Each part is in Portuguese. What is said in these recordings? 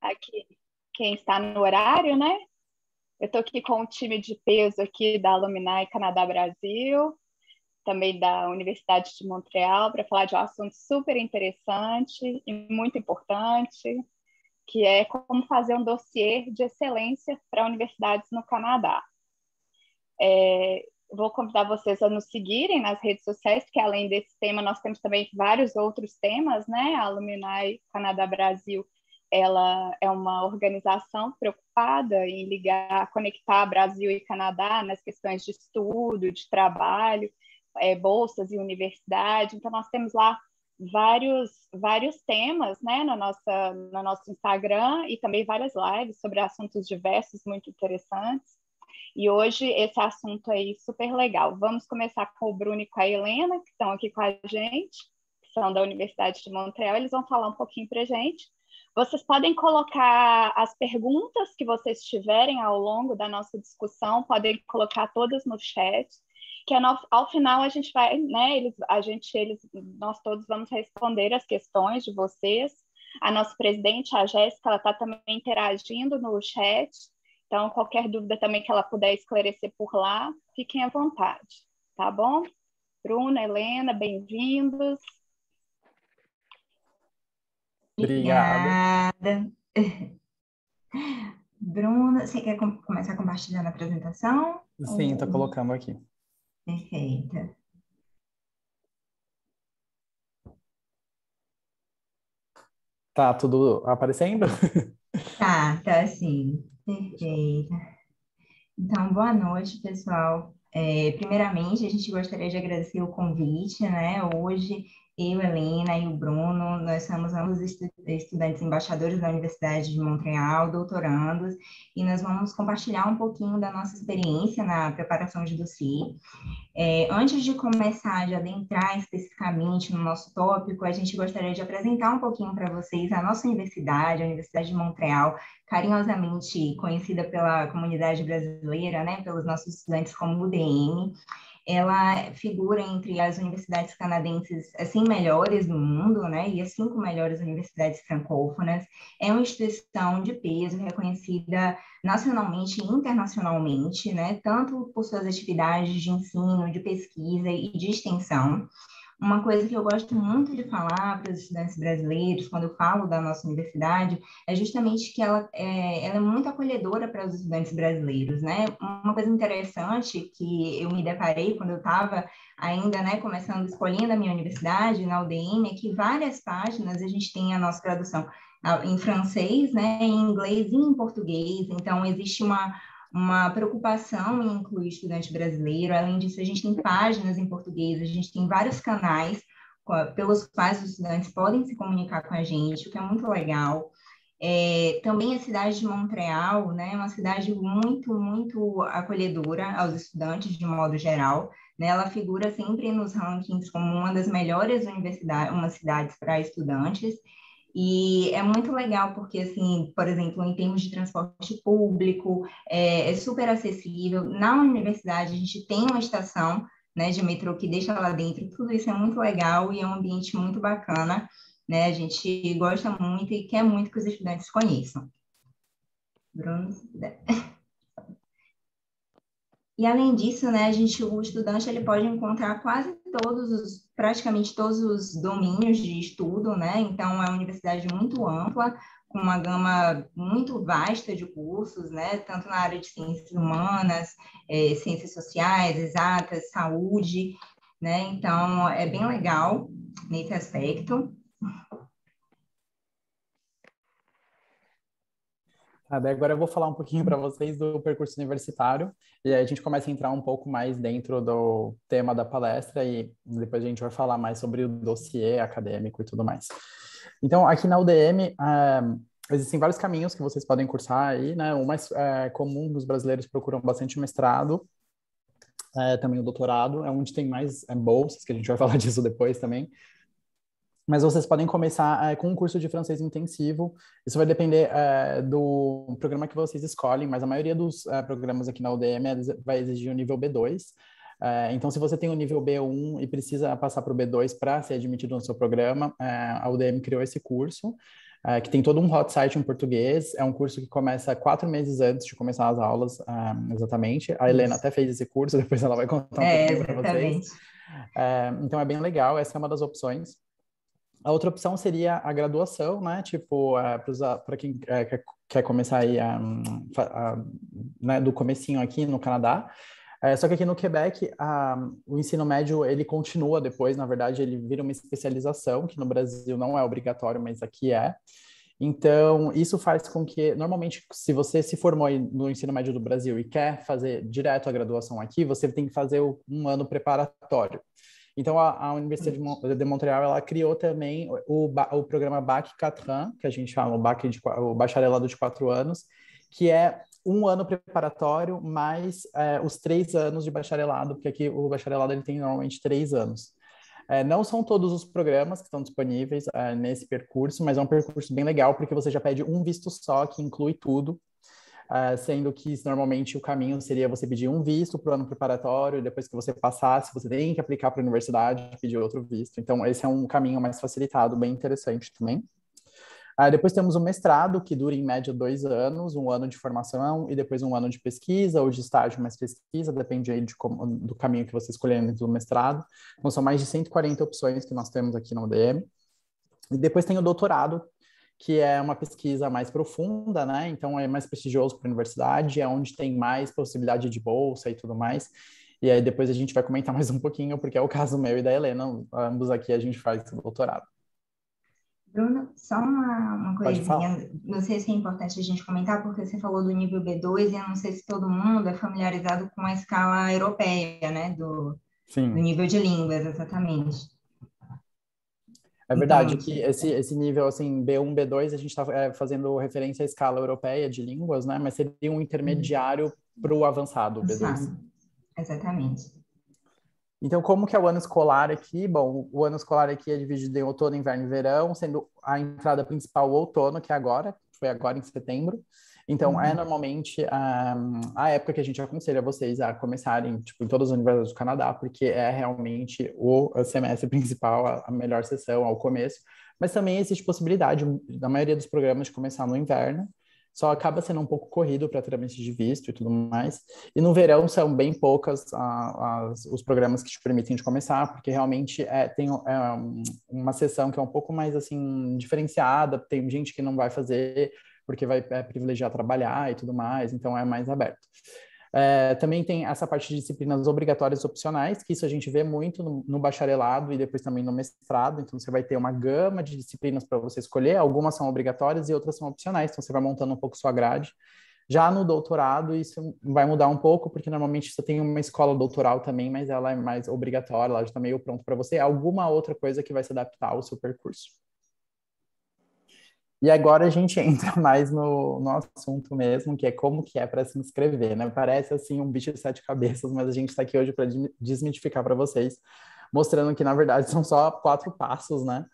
aqui quem está no horário, né? Eu estou aqui com o time de peso aqui da Alumni Canadá Brasil, também da Universidade de Montreal, para falar de um assunto super interessante e muito importante, que é como fazer um dossiê de excelência para universidades no Canadá. Vou convidar vocês a nos seguirem nas redes sociais, porque além desse tema, nós temos também vários outros temas, né? A Alumni Canadá Brasil, ela é uma organização preocupada em conectar Brasil e Canadá nas questões de estudo, de trabalho, bolsas e universidade. Então, nós temos lá vários temas, né, no nosso Instagram, e também várias lives sobre assuntos diversos, muito interessantes. E hoje esse assunto aí super legal. Vamos começar com o Bruno e com a Helena, que estão aqui com a gente, que são da Universidade de Montreal. Eles vão falar um pouquinho para a gente. Vocês podem colocar as perguntas que vocês tiverem ao longo da nossa discussão, podem colocar todas no chat, que ao final a gente vai, né, nós todos vamos responder as questões de vocês. A nossa presidente, a Jéssica, ela está também interagindo no chat. Então, qualquer dúvida também que ela puder esclarecer por lá, fiquem à vontade, tá bom? Bruna, Helena, bem-vindos. Obrigada. Bruna, você quer começar compartilhando a apresentação? Sim, estou colocando aqui. Perfeita. Tá tudo aparecendo? Tá sim. Perfeita. Então, boa noite, pessoal. Primeiramente, a gente gostaria de agradecer o convite, né? Hoje, eu, Helena e o Bruno, nós somos ambos estudantes embaixadores da Universidade de Montreal, doutorandos, e nós vamos compartilhar um pouquinho da nossa experiência na preparação de dossiê. Antes de começar a adentrar especificamente no nosso tópico, a gente gostaria de apresentar um pouquinho para vocês a nossa universidade, a Universidade de Montreal, carinhosamente conhecida pela comunidade brasileira, né, pelos nossos estudantes como UDM. Ela figura entre as universidades canadenses, assim, melhores do mundo, né, e as 5 melhores universidades francófonas. É uma instituição de peso, reconhecida nacionalmente e internacionalmente, né, tanto por suas atividades de ensino, de pesquisa e de extensão. Uma coisa que eu gosto muito de falar para os estudantes brasileiros, quando eu falo da nossa universidade, é justamente que ela é muito acolhedora para os estudantes brasileiros, né? Uma coisa interessante que eu me deparei quando eu estava ainda, né, começando, escolhendo a minha universidade, na UDM, é que várias páginas a gente tem a nossa tradução em francês, né, em inglês e em português, então existe uma preocupação em incluir estudante brasileiro. Além disso, a gente tem páginas em português, a gente tem vários canais pelos quais os estudantes podem se comunicar com a gente, o que é muito legal. Também a cidade de Montreal, né, é uma cidade muito, muito acolhedora aos estudantes de modo geral, né, ela figura sempre nos rankings como uma das melhores cidades para estudantes. E é muito legal porque, assim, por exemplo, em termos de transporte público, é super acessível. Na universidade, a gente tem uma estação, né, de metrô que deixa lá dentro. Tudo isso é muito legal e é um ambiente muito bacana, né? A gente gosta muito e quer muito que os estudantes conheçam. Bruno, se puder. E além disso, né, o estudante ele pode encontrar praticamente todos os domínios de estudo, né? Então é uma universidade muito ampla, com uma gama muito vasta de cursos, né? Tanto na área de ciências humanas, ciências sociais, exatas, saúde, né? Então é bem legal nesse aspecto. Agora eu vou falar um pouquinho para vocês do percurso universitário, e aí a gente começa a entrar um pouco mais dentro do tema da palestra, e depois a gente vai falar mais sobre o dossiê acadêmico e tudo mais. Então, aqui na UDM, existem vários caminhos que vocês podem cursar aí, né? O mais comum dos brasileiros procuram bastante o mestrado, também o doutorado, é onde tem mais bolsas, que a gente vai falar disso depois também. Mas vocês podem começar com um curso de francês intensivo. Isso vai depender do programa que vocês escolhem, mas a maioria dos programas aqui na UDM vai exigir o nível B2. Então, se você tem o nível B1 e precisa passar para o B2 para ser admitido no seu programa, a UDM criou esse curso. que tem todo um hot site em português. É um curso que começa 4 meses antes de começar as aulas, exatamente. A Helena até fez esse curso, depois ela vai contar um pouquinho para vocês. Então é bem legal, essa é uma das opções. A outra opção seria a graduação, né? Tipo, para quem quer começar aí né, do comecinho aqui no Canadá. Só que aqui no Quebec, o ensino médio, ele continua depois, na verdade, ele vira uma especialização, que no Brasil não é obrigatório, mas aqui é. Então, isso faz com que, normalmente, se você se formou no ensino médio do Brasil e quer fazer direto a graduação aqui, você tem que fazer um ano preparatório. Então, a Universidade de Montreal, ela criou também o programa Bac 4 ans, que a gente chama o bacharelado de 4 anos, que é um ano preparatório mais os 3 anos de bacharelado, porque aqui o bacharelado ele tem normalmente 3 anos. Não são todos os programas que estão disponíveis nesse percurso, mas é um percurso bem legal, porque você já pede um visto só, que inclui tudo, sendo que normalmente o caminho seria você pedir um visto para o ano preparatório, depois que você passasse, você tem que aplicar para a universidade e pedir outro visto. Então, esse é um caminho mais facilitado, bem interessante também. Depois temos o mestrado, que dura em média 2 anos, 1 ano de formação e depois 1 ano de pesquisa ou de estágio mais pesquisa, depende aí do caminho que você escolher dentro do mestrado. Então, são mais de 140 opções que nós temos aqui na UDM. E depois tem o doutorado, que é uma pesquisa mais profunda, né? Então, é mais prestigioso para a universidade, é onde tem mais possibilidade de bolsa e tudo mais. E aí depois a gente vai comentar mais um pouquinho, porque é o caso meu e da Helena, ambos aqui a gente faz esse doutorado. Bruno, só uma coisinha, não sei se é importante a gente comentar, porque você falou do nível B2 e eu não sei se todo mundo é familiarizado com a escala europeia, né, do nível de línguas, exatamente. É verdade que esse nível, assim, B1, B2, a gente está fazendo referência à escala europeia de línguas, né, mas seria um intermediário para o avançado, B2. Exatamente. Então, como que é o ano escolar aqui? Bom, o ano escolar aqui é dividido em outono, inverno e verão, sendo a entrada principal o outono, que é agora, foi agora em setembro. Então, é normalmente a época que a gente aconselha vocês a começarem, tipo, em todas as universidades do Canadá, porque é realmente o semestre principal, a melhor sessão ao começo. Mas também existe possibilidade, da maioria dos programas, de começar no inverno. Só acaba sendo um pouco corrido para trâmite de visto e tudo mais. E no verão são bem poucas os programas que te permitem de começar, porque realmente tem uma sessão que é um pouco mais assim diferenciada, tem gente que não vai fazer porque vai privilegiar trabalhar e tudo mais, então é mais aberto. Também tem essa parte de disciplinas obrigatórias e opcionais, que isso a gente vê muito no bacharelado e depois também no mestrado. Então, você vai ter uma gama de disciplinas para você escolher. Algumas são obrigatórias e outras são opcionais. Então, você vai montando um pouco sua grade. Já no doutorado, isso vai mudar um pouco, porque normalmente você tem uma escola doutoral também, mas ela é mais obrigatória, ela já está meio pronto para você. Alguma outra coisa que vai se adaptar ao seu percurso. E agora a gente entra mais no assunto mesmo, que é como que é para se inscrever, né? Parece assim um bicho de 7 cabeças, mas a gente está aqui hoje para desmitificar para vocês, mostrando que na verdade são só 4 passos, né?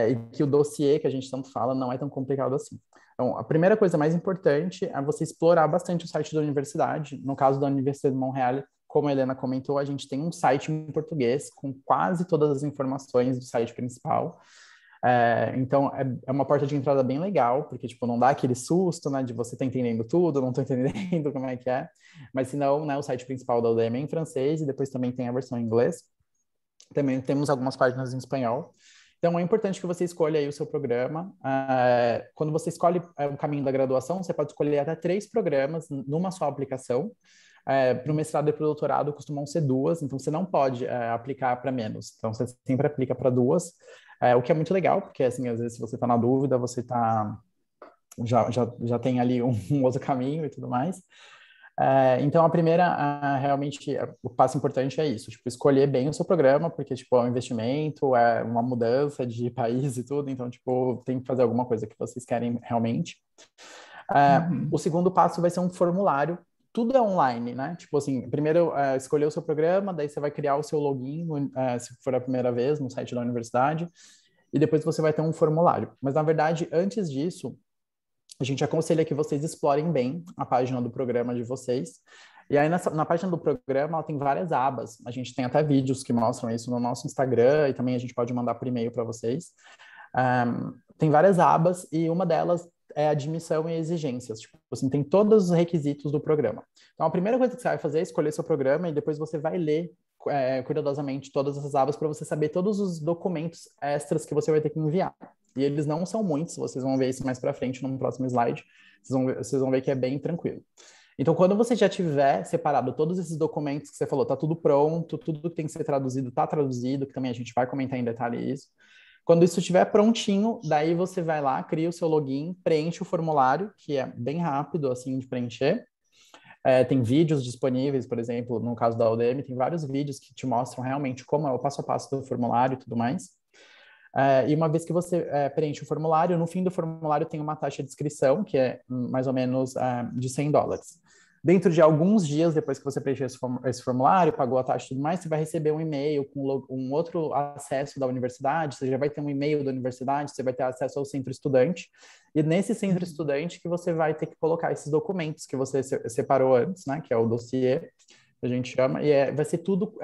E que o dossiê que a gente tanto fala não é tão complicado assim. Então, a primeira coisa mais importante é você explorar bastante o site da universidade. No caso da Universidade de Montreal, como a Helena comentou, a gente tem um site em português com quase todas as informações do site principal. Então, é uma porta de entrada bem legal, porque, tipo, não dá aquele susto, né, de você tá entendendo tudo, não tô entendendo como é que é, mas se não, né, o site principal da UDM é em francês e depois também tem a versão em inglês. Também temos algumas páginas em espanhol. Então, é importante que você escolha aí o seu programa. Quando você escolhe o caminho da graduação, você pode escolher até 3 programas numa só aplicação. Para o mestrado e para o doutorado costumam ser 2, então você não pode aplicar para menos. Então, você sempre aplica para 2. O que é muito legal, porque, assim, às vezes, se você está na dúvida, você já tem ali um outro caminho e tudo mais. Então, a primeira, realmente, o passo importante é isso, tipo, escolher bem o seu programa, porque, tipo, é um investimento, é uma mudança de país e tudo, então, tipo, tem que fazer alguma coisa que vocês querem realmente. O segundo passo vai ser um formulário. Tudo é online, né? Tipo assim, primeiro escolher o seu programa, daí você vai criar o seu login, se for a primeira vez, no site da universidade, e depois você vai ter um formulário. Mas, na verdade, antes disso, a gente aconselha que vocês explorem bem a página do programa de vocês. E aí, na página do programa, ela tem várias abas. A gente tem até vídeos que mostram isso no nosso Instagram, e também a gente pode mandar por e-mail para vocês. Tem várias abas e uma delas é admissão e exigências. Tipo, assim, tem todos os requisitos do programa. Então, a primeira coisa que você vai fazer é escolher seu programa e depois você vai ler cuidadosamente todas essas abas para você saber todos os documentos extras que você vai ter que enviar. E eles não são muitos, vocês vão ver isso mais para frente no próximo slide. Vocês vão ver que é bem tranquilo. Então, quando você já tiver separado todos esses documentos que você falou, tá tudo pronto, tudo que tem que ser traduzido tá traduzido, que também a gente vai comentar em detalhe isso. Quando isso estiver prontinho, daí você vai lá, cria o seu login, preenche o formulário, que é bem rápido, assim, de preencher. Tem vídeos disponíveis, por exemplo, no caso da Udemy, tem vários vídeos que te mostram realmente como é o passo a passo do formulário e tudo mais. E uma vez que você preenche o formulário, no fim do formulário tem uma taxa de inscrição, que é mais ou menos de $100. Dentro de alguns dias, depois que você preencheu esse formulário, pagou a taxa e tudo mais, você vai receber um e-mail com um outro acesso da universidade, você já vai ter um e-mail da universidade, você vai ter acesso ao centro estudante, e nesse centro estudante que você vai ter que colocar esses documentos que você separou antes, né, que é o dossiê, que a gente chama, e vai ser tudo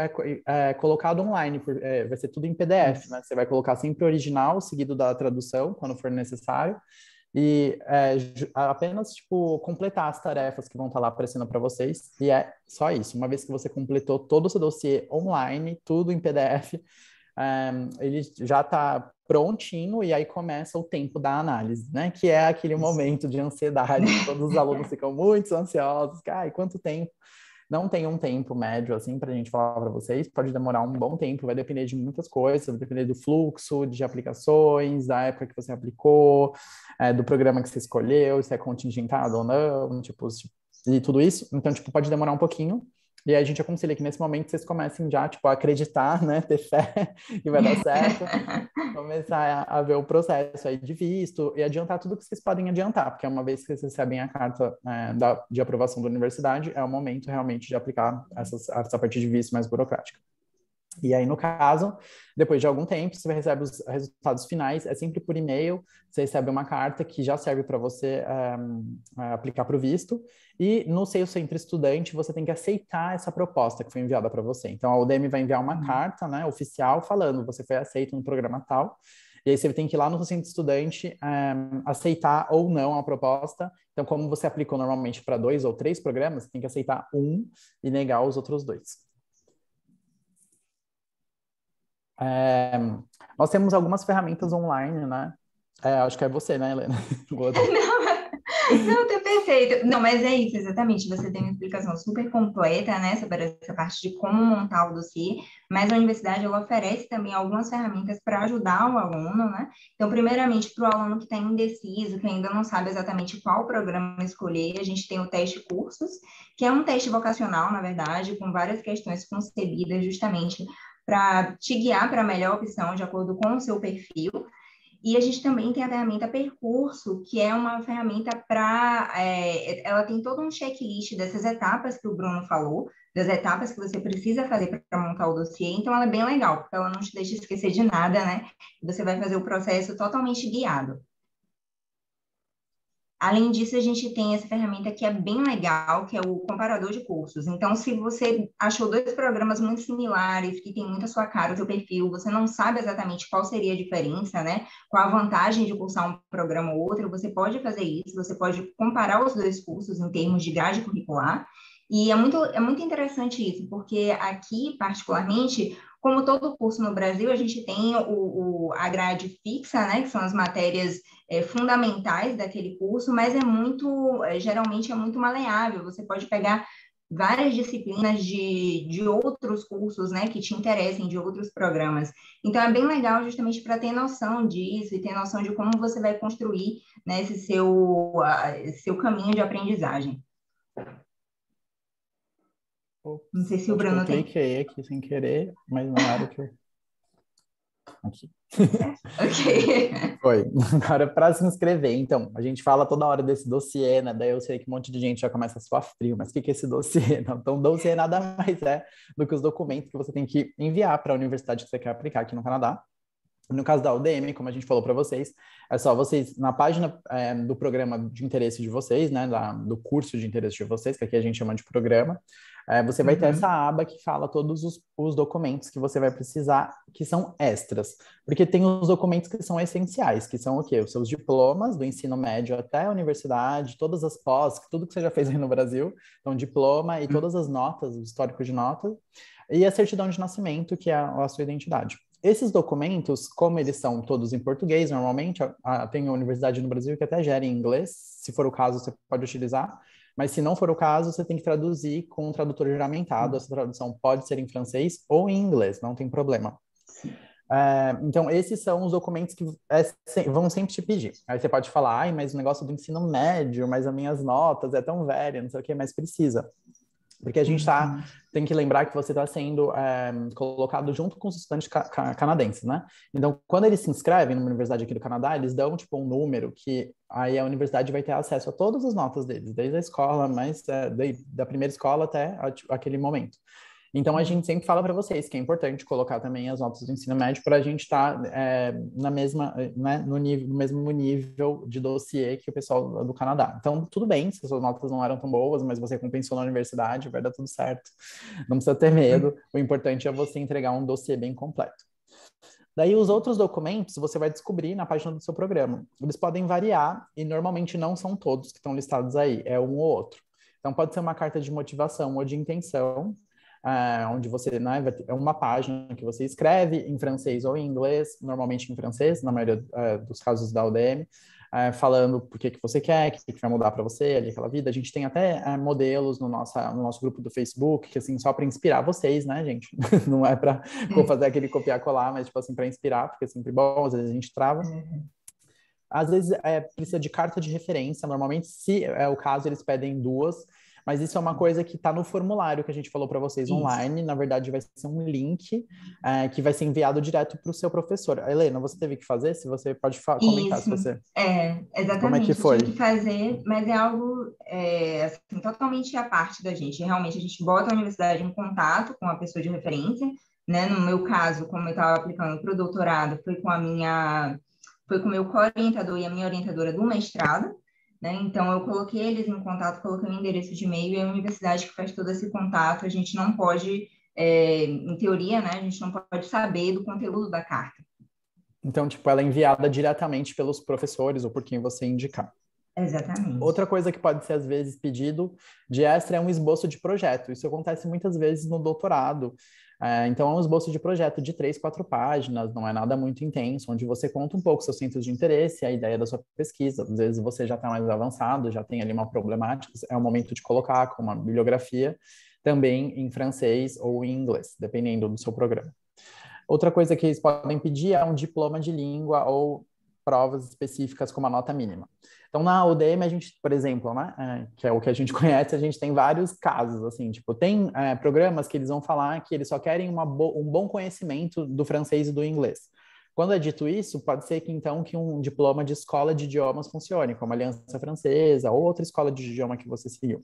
colocado online, vai ser tudo em PDF, né? Você vai colocar sempre o original, seguido da tradução, quando for necessário, e apenas, tipo, completar as tarefas que vão estar lá aparecendo para vocês, e é só isso. Uma vez que você completou todo o seu dossiê online, tudo em PDF, ele já está prontinho, e aí começa o tempo da análise, né? Que é aquele momento de ansiedade, todos os alunos ficam muito ansiosos, ai, quanto tempo? Não tem um tempo médio, assim, para a gente falar para vocês. Pode demorar um bom tempo, vai depender de muitas coisas, vai depender do fluxo de aplicações, da época que você aplicou, do programa que você escolheu, se é contingentado ou não, tipo, e tudo isso. Então, tipo, pode demorar um pouquinho. E aí a gente aconselha que nesse momento vocês comecem já, tipo, a acreditar, né? Ter fé que vai dar certo. Começar a ver o processo aí de visto e adiantar tudo que vocês podem adiantar, porque uma vez que vocês recebem a carta de aprovação da universidade, é o momento realmente de aplicar essa parte de visto mais burocrática. E aí, no caso, depois de algum tempo, você recebe os resultados finais, é sempre por e-mail, você recebe uma carta que já serve para você aplicar para o visto, e no seu centro estudante, você tem que aceitar essa proposta que foi enviada para você. Então, a Udemy vai enviar uma carta, né, oficial, falando, você foi aceito no programa tal, e aí você tem que ir lá no seu centro estudante aceitar ou não a proposta. Então, como você aplicou normalmente para 2 ou 3 programas, você tem que aceitar um e negar os outros 2. Nós temos algumas ferramentas online, né? Acho que é você, né, Helena? Não, tá perfeito. Não, mas é isso, exatamente. Você tem uma explicação super completa, né, sobre essa parte de como montar o dossiê, mas a universidade, ela oferece também algumas ferramentas para ajudar o aluno, né? Então, primeiramente, para o aluno que está indeciso, que ainda não sabe exatamente qual programa escolher, a gente tem o teste cursos, que é um teste vocacional, na verdade, com várias questões concebidas justamente para te guiar para a melhor opção de acordo com o seu perfil. E a gente também tem a ferramenta Percurso, que é uma ferramenta para... ela tem todo um checklist dessas etapas que o Bruno falou, das etapas que você precisa fazer para montar o dossiê. Então, ela é bem legal, porque ela não te deixa esquecer de nada, né? Você vai fazer o processo totalmente guiado. Além disso, a gente tem essa ferramenta que é bem legal, que é o comparador de cursos. Então, se você achou 2 programas muito similares, que tem muito a sua cara, o seu perfil, você não sabe exatamente qual seria a diferença, né? Qual a vantagem de cursar um programa ou outro, você pode fazer isso, você pode comparar os 2 cursos em termos de grade curricular. E é muito interessante isso, porque aqui, particularmente, como todo curso no Brasil, a gente tem a grade fixa, né? Que são as matérias fundamentais daquele curso, mas geralmente é muito maleável. Você pode pegar várias disciplinas de outros cursos, né, que te interessem, de outros programas. Então, é bem legal justamente para ter noção disso e ter noção de como você vai construir, né, esse seu caminho de aprendizagem. Não sei se o Bruno tem. Eu cliquei aqui sem querer, mas não era o que eu... Aqui. Ok. Foi. Agora, para se inscrever, então, a gente fala toda hora desse dossiê, né? Daí eu sei que um monte de gente já começa a suar frio, mas o que é esse dossiê? Não, então, dossiê nada mais do que os documentos que você tem que enviar para a universidade que você quer aplicar aqui no Canadá. No caso da Udemy, como a gente falou para vocês, é só vocês, na página do programa de interesse de vocês, né, do curso de interesse de vocês, que aqui a gente chama de programa, você vai ter essa aba que fala todos os documentos que você vai precisar, que são extras. Porque tem os documentos que são essenciais, que são o quê? Os seus diplomas do ensino médio até a universidade, todas as pós, tudo que você já fez aí no Brasil. Então, diploma e todas as notas, o histórico de notas. E a certidão de nascimento, que é a sua identidade. Esses documentos, como eles são todos em português, normalmente, tem uma universidade no Brasil que até gera em inglês, se for o caso, você pode utilizar, mas se não for o caso, você tem que traduzir com um tradutor juramentado. Essa tradução pode ser em francês ou em inglês, não tem problema. Então, esses são os documentos que vão sempre te pedir. Aí você pode falar, ai, mas o negócio do ensino médio, mas as minhas notas é tão velha, não sei o que, mas precisa. Porque a gente tem que lembrar que você está sendo colocado junto com os estudantes canadenses, né? Então, quando eles se inscrevem numa universidade aqui do Canadá, eles dão, tipo, um número que aí a universidade vai ter acesso a todas as notas deles, desde a escola, da primeira escola até aquele momento. Então, a gente sempre fala para vocês que é importante colocar também as notas do ensino médio para a gente estar na mesma, né, no mesmo nível de dossiê que o pessoal do Canadá. Então, tudo bem se as suas notas não eram tão boas, mas você compensou na universidade, vai dar tudo certo. Não precisa ter medo. O importante é você entregar um dossiê bem completo. Daí, os outros documentos você vai descobrir na página do seu programa. Eles podem variar e normalmente não são todos que estão listados aí, é um ou outro. Então, pode ser uma carta de motivação ou de intenção, onde você, né, é uma página que você escreve em francês ou em inglês, normalmente em francês, na maioria dos casos da UDM, falando por que você quer, o que vai mudar para você ali, aquela vida. A gente tem até modelos no nosso grupo do Facebook, que assim, só para inspirar vocês, né, gente? Não é para fazer aquele copiar-colar, mas tipo assim, para inspirar, porque é sempre bom, às vezes a gente trava. Às vezes precisa de carta de referência, normalmente, se é o caso, eles pedem 2, mas isso é uma coisa que está no formulário que a gente falou para vocês online. Na verdade, vai ser um link que vai ser enviado direto para o seu professor. Helena, você teve que fazer? Se você pode comentar se você... Exatamente. Como é que foi? Eu tive que fazer, mas é algo assim, totalmente à parte da gente. Realmente, a gente bota a universidade em contato com a pessoa de referência, né? No meu caso, como eu estava aplicando para o doutorado, foi com o meu co-orientador e a minha orientadora do mestrado, né? Então, eu coloquei eles em contato, coloquei o endereço de e-mail e a universidade que faz todo esse contato, a gente não pode, em teoria, né? A gente não pode saber do conteúdo da carta. Então, tipo, ela é enviada diretamente pelos professores ou por quem você indicar. Exatamente. Outra coisa que pode ser, às vezes, pedido de extra é um esboço de projeto. Isso acontece muitas vezes no doutorado. Então, é um esboço de projeto de 3, 4 páginas, não é nada muito intenso, onde você conta um pouco seus centros de interesse, a ideia da sua pesquisa. Às vezes você já está mais avançado, já tem ali uma problemática, é o momento de colocar com uma bibliografia, também em francês ou em inglês, dependendo do seu programa. Outra coisa que eles podem pedir é um diploma de língua ou provas específicas com uma nota mínima. Então, na UDM, a gente, por exemplo, né, que é o que a gente conhece, a gente tem vários casos, assim, tipo, tem programas que eles vão falar que eles só querem um bom conhecimento do francês e do inglês. Quando é dito isso, pode ser que, então, que um diploma de escola de idiomas funcione, como a Aliança Francesa ou outra escola de idioma que você seguiu.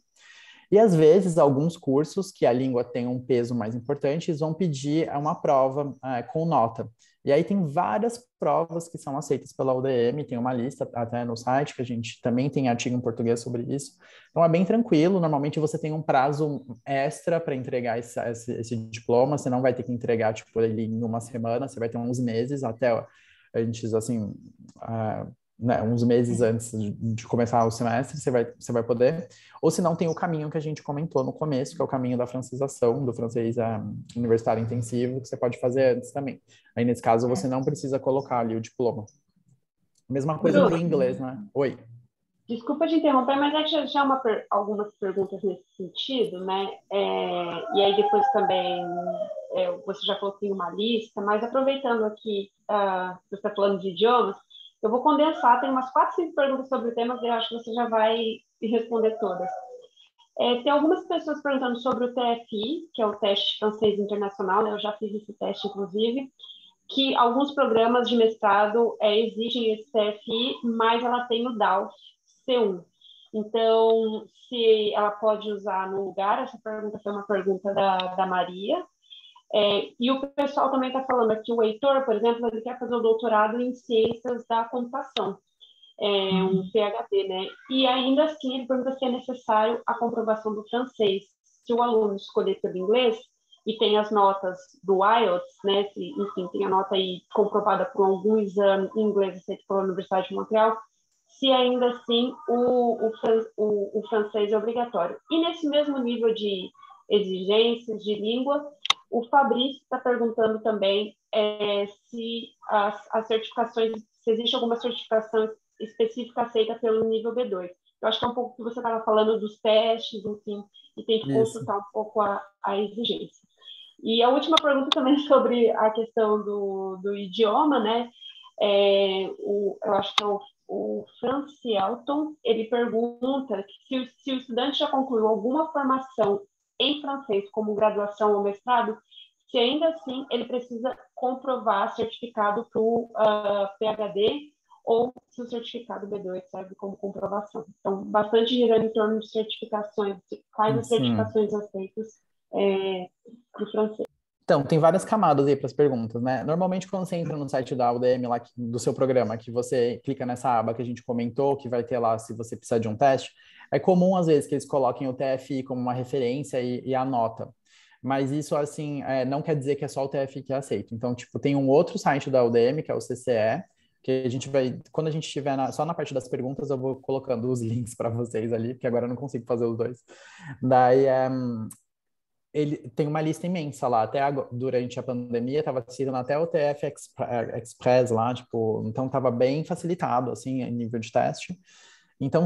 E, às vezes, alguns cursos que a língua tem um peso mais importante, eles vão pedir uma prova com nota. E aí tem várias provas que são aceitas pela UDM, tem uma lista até no site, que a gente também tem artigo em português sobre isso. Então, é bem tranquilo, normalmente você tem um prazo extra para entregar esse diploma, você não vai ter que entregar, tipo, ele em uma semana, você vai ter uns meses até antes, assim... né, uns meses antes de começar o semestre, você vai poder. Ou se não, tem o caminho que a gente comentou no começo, que é o caminho da francização, do francês universitário intensivo, que você pode fazer antes também. Aí, nesse caso, você não precisa colocar ali o diploma. Mesma coisa para o inglês, né? Oi. Desculpa te interromper, mas é que já algumas perguntas nesse sentido, né? E aí depois também você já falou que tem uma lista, mas aproveitando aqui, você está falando de idiomas, eu vou condensar, tem umas 4, 5 perguntas sobre o tema, e eu acho que você já vai responder todas. Tem algumas pessoas perguntando sobre o TFI, que é o Teste Francês Internacional, né? Eu já fiz esse teste, inclusive, que alguns programas de mestrado exigem esse TFI, mas ela tem o DALF C1. Então, se ela pode usar no lugar, essa pergunta foi uma pergunta da Maria. E o pessoal também está falando aqui, o Heitor, por exemplo, ele quer fazer o doutorado em ciências da computação, um PhD, né? E ainda assim, ele pergunta se é necessário a comprovação do francês, se o aluno escolher pelo inglês e tem as notas do IELTS, né, se, enfim, tem a nota aí comprovada por algum exame em inglês aceito pela Universidade de Montreal, se ainda assim o francês é obrigatório. E nesse mesmo nível de exigências de língua, o Fabrício está perguntando também se as certificações, se existe alguma certificação específica aceita pelo nível B2. Eu acho que é um pouco o que você estava falando dos testes, enfim, e tem que consultar um pouco a exigência. E a última pergunta também sobre a questão do idioma, né? Eu acho que é o Francielton, ele pergunta se o estudante já concluiu alguma formação em francês, como graduação ou mestrado, se ainda assim ele precisa comprovar certificado para o PhD ou se o certificado B2 serve como comprovação. Então, bastante girando em torno de certificações, quais as certificações aceitas para o francês. Então, tem várias camadas aí para as perguntas, né? Normalmente, quando você entra no site da UDM, lá do seu programa, que você clica nessa aba que a gente comentou, que vai ter lá se você precisa de um teste, é comum, às vezes, que eles coloquem o TFI como uma referência e a nota. Mas isso, assim, não quer dizer que é só o TFI que é aceito. Então, tipo, tem um outro site da UDM, que é o CCE, que a gente vai, quando a gente estiver só na parte das perguntas, eu vou colocando os links para vocês ali, porque agora eu não consigo fazer os dois. Daí, ele tem uma lista imensa lá, até durante a pandemia estava citando até o TF Express lá, tipo, então estava bem facilitado, assim, em nível de teste. Então,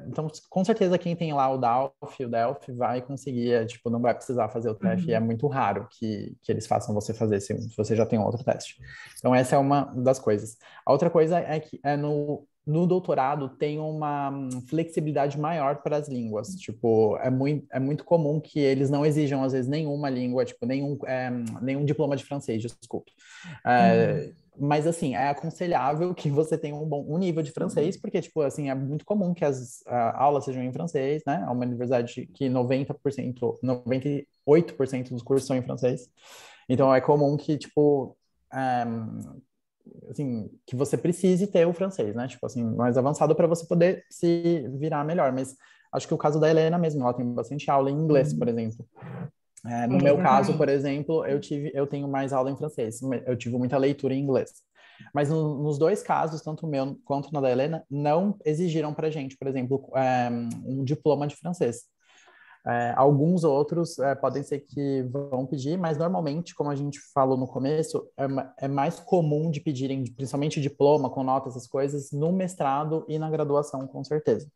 então, com certeza quem tem lá o Delphi vai conseguir, tipo, não vai precisar fazer o TF, é muito raro que eles façam você fazer se você já tem outro teste. Então, essa é uma das coisas. A outra coisa é que no doutorado tem uma flexibilidade maior para as línguas. Tipo, é muito comum que eles não exijam, às vezes, nenhuma língua, tipo, nenhum diploma de francês, desculpe. Mas, assim, é aconselhável que você tenha um nível de francês, porque, tipo, assim, é muito comum que as aulas sejam em francês, né? É uma universidade que 98% dos cursos são em francês. Então, é comum que, tipo, assim, que você precise ter o francês, né? Tipo, assim, mais avançado para você poder se virar melhor. Mas acho que o caso da Helena mesmo, ela tem bastante aula em inglês, por exemplo. No meu caso, por exemplo, eu tenho mais aula em francês. Eu tive muita leitura em inglês. Mas nos dois casos, tanto o meu quanto na da Helena, não exigiram para gente, por exemplo, um diploma de francês. Alguns outros podem ser que vão pedir, mas normalmente, como a gente falou no começo, é mais comum de pedirem, principalmente diploma com notas, essas coisas, no mestrado e na graduação, com certeza.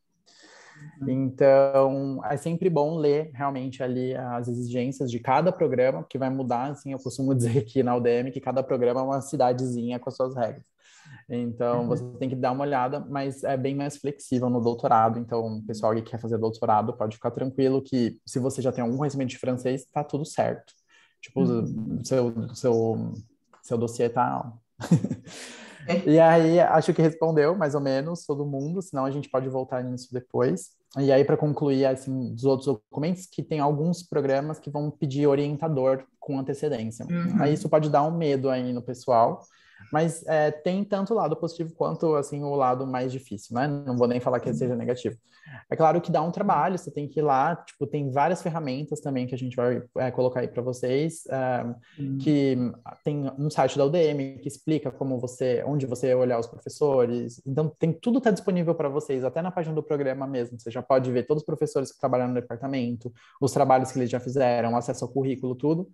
Então, é sempre bom ler realmente ali as exigências de cada programa, que vai mudar, assim, eu costumo dizer aqui na UDM que cada programa é uma cidadezinha com as suas regras. Então, você tem que dar uma olhada, mas é bem mais flexível no doutorado. Então, o pessoal que quer fazer doutorado pode ficar tranquilo que se você já tem algum conhecimento de francês, tá tudo certo. Tipo, seu dossiê tá... E aí, acho que respondeu mais ou menos todo mundo, senão a gente pode voltar nisso depois. E aí, para concluir, assim, dos outros documentos, que tem alguns programas que vão pedir orientador com antecedência. Aí isso pode dar um medo aí no pessoal, mas tem tanto o lado positivo quanto, assim, o lado mais difícil, né? Não vou nem falar que seja negativo. É claro que dá um trabalho, você tem que ir lá, tipo, tem várias ferramentas também que a gente vai colocar aí para vocês, que tem um site da UDM que explica onde você olhar os professores, então tudo está disponível para vocês, até na página do programa mesmo, você já pode ver todos os professores que trabalham no departamento, os trabalhos que eles já fizeram, acesso ao currículo, tudo.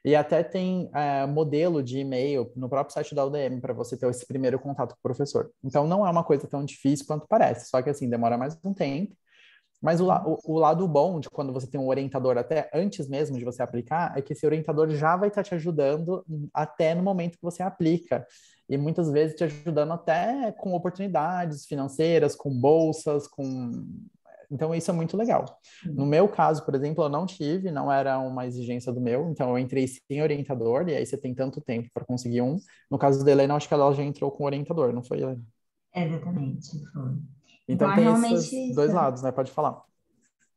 E até tem modelo de e-mail no próprio site da UDM para você ter esse primeiro contato com o professor. Então, não é uma coisa tão difícil quanto parece, só que assim, demora mais um tempo. Mas o lado bom de quando você tem um orientador até antes mesmo de você aplicar é que esse orientador já vai estar te ajudando até no momento que você aplica. E muitas vezes te ajudando até com oportunidades financeiras, com bolsas, Então, isso é muito legal. No meu caso, por exemplo, eu não tive, não era uma exigência do meu, então eu entrei sem orientador, e aí você tem tanto tempo para conseguir um. No caso da Helena, acho que ela já entrou com orientador, não foi, Helena? Exatamente, foi. Então tem esses dois lados, né? Pode falar.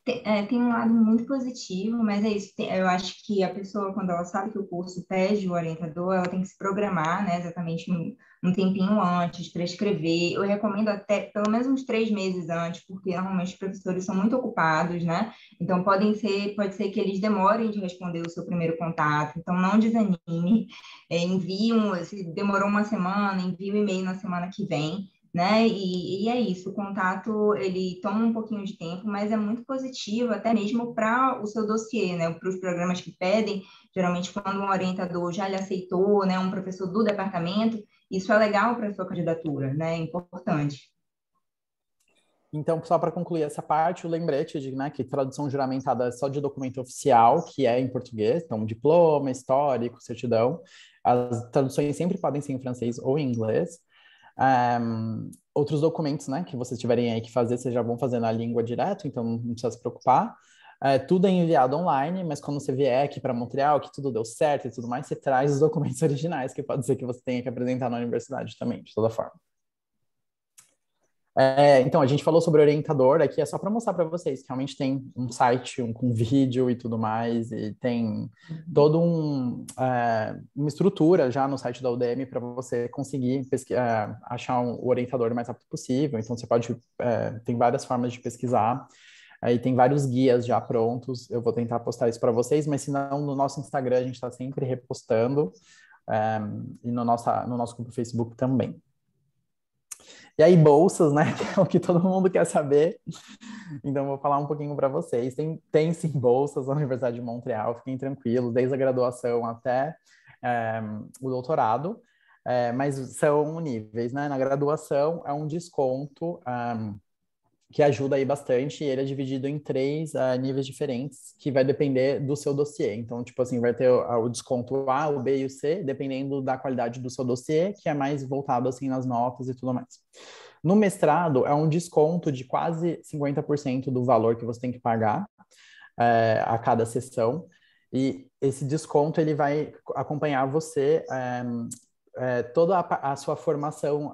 Tem um lado muito positivo, mas é isso. Eu acho que a pessoa, quando ela sabe que o curso pede o orientador, ela tem que se programar, né, exatamente um tempinho antes para escrever. Eu recomendo até pelo menos uns 3 meses antes, porque normalmente os professores são muito ocupados, né? Então pode ser que eles demorem de responder o seu primeiro contato. Então não desanime. Se demorou uma semana, envie o e-mail na semana que vem, né? E é isso, o contato ele toma um pouquinho de tempo, mas é muito positivo, até mesmo para o seu dossiê, né? Para os programas que pedem, geralmente quando um orientador já lhe aceitou, né? Um professor do departamento, isso é legal para a sua candidatura, né? É importante. Então, só para concluir essa parte, o lembrete de, né, que tradução juramentada é só de documento oficial, que é em português, então diploma, histórico, certidão. As traduções sempre podem ser em francês ou em inglês. Outros documentos, né, que vocês tiverem aí que fazer, vocês já vão fazer na língua direto, então não precisa se preocupar. Tudo é enviado online, mas quando você vier aqui para Montreal, que tudo deu certo e tudo mais, você traz os documentos originais, que pode ser que você tenha que apresentar na universidade também, de toda forma. Então, a gente falou sobre orientador, aqui é só para mostrar para vocês que realmente tem um site com vídeo e tudo mais, e tem toda uma estrutura já no site da UDM para você conseguir achar o orientador o mais rápido possível. Então, você pode, tem várias formas de pesquisar, aí tem vários guias já prontos, eu vou tentar postar isso para vocês, mas se não, no nosso Instagram a gente está sempre repostando, e no nosso grupo Facebook também. E aí, bolsas, né? Que é o que todo mundo quer saber. Então, vou falar um pouquinho para vocês. Tem sim bolsas na Universidade de Montreal, fiquem tranquilos, desde a graduação até o doutorado, mas são níveis, né? Na graduação é um desconto que ajuda aí bastante, e ele é dividido em 3 níveis diferentes, que vai depender do seu dossiê. Então, tipo assim, vai ter o desconto A, o B e o C, dependendo da qualidade do seu dossiê, que é mais voltado, assim, nas notas e tudo mais. No mestrado, é um desconto de quase 50% do valor que você tem que pagar a cada sessão, e esse desconto, ele vai acompanhar você toda a sua formação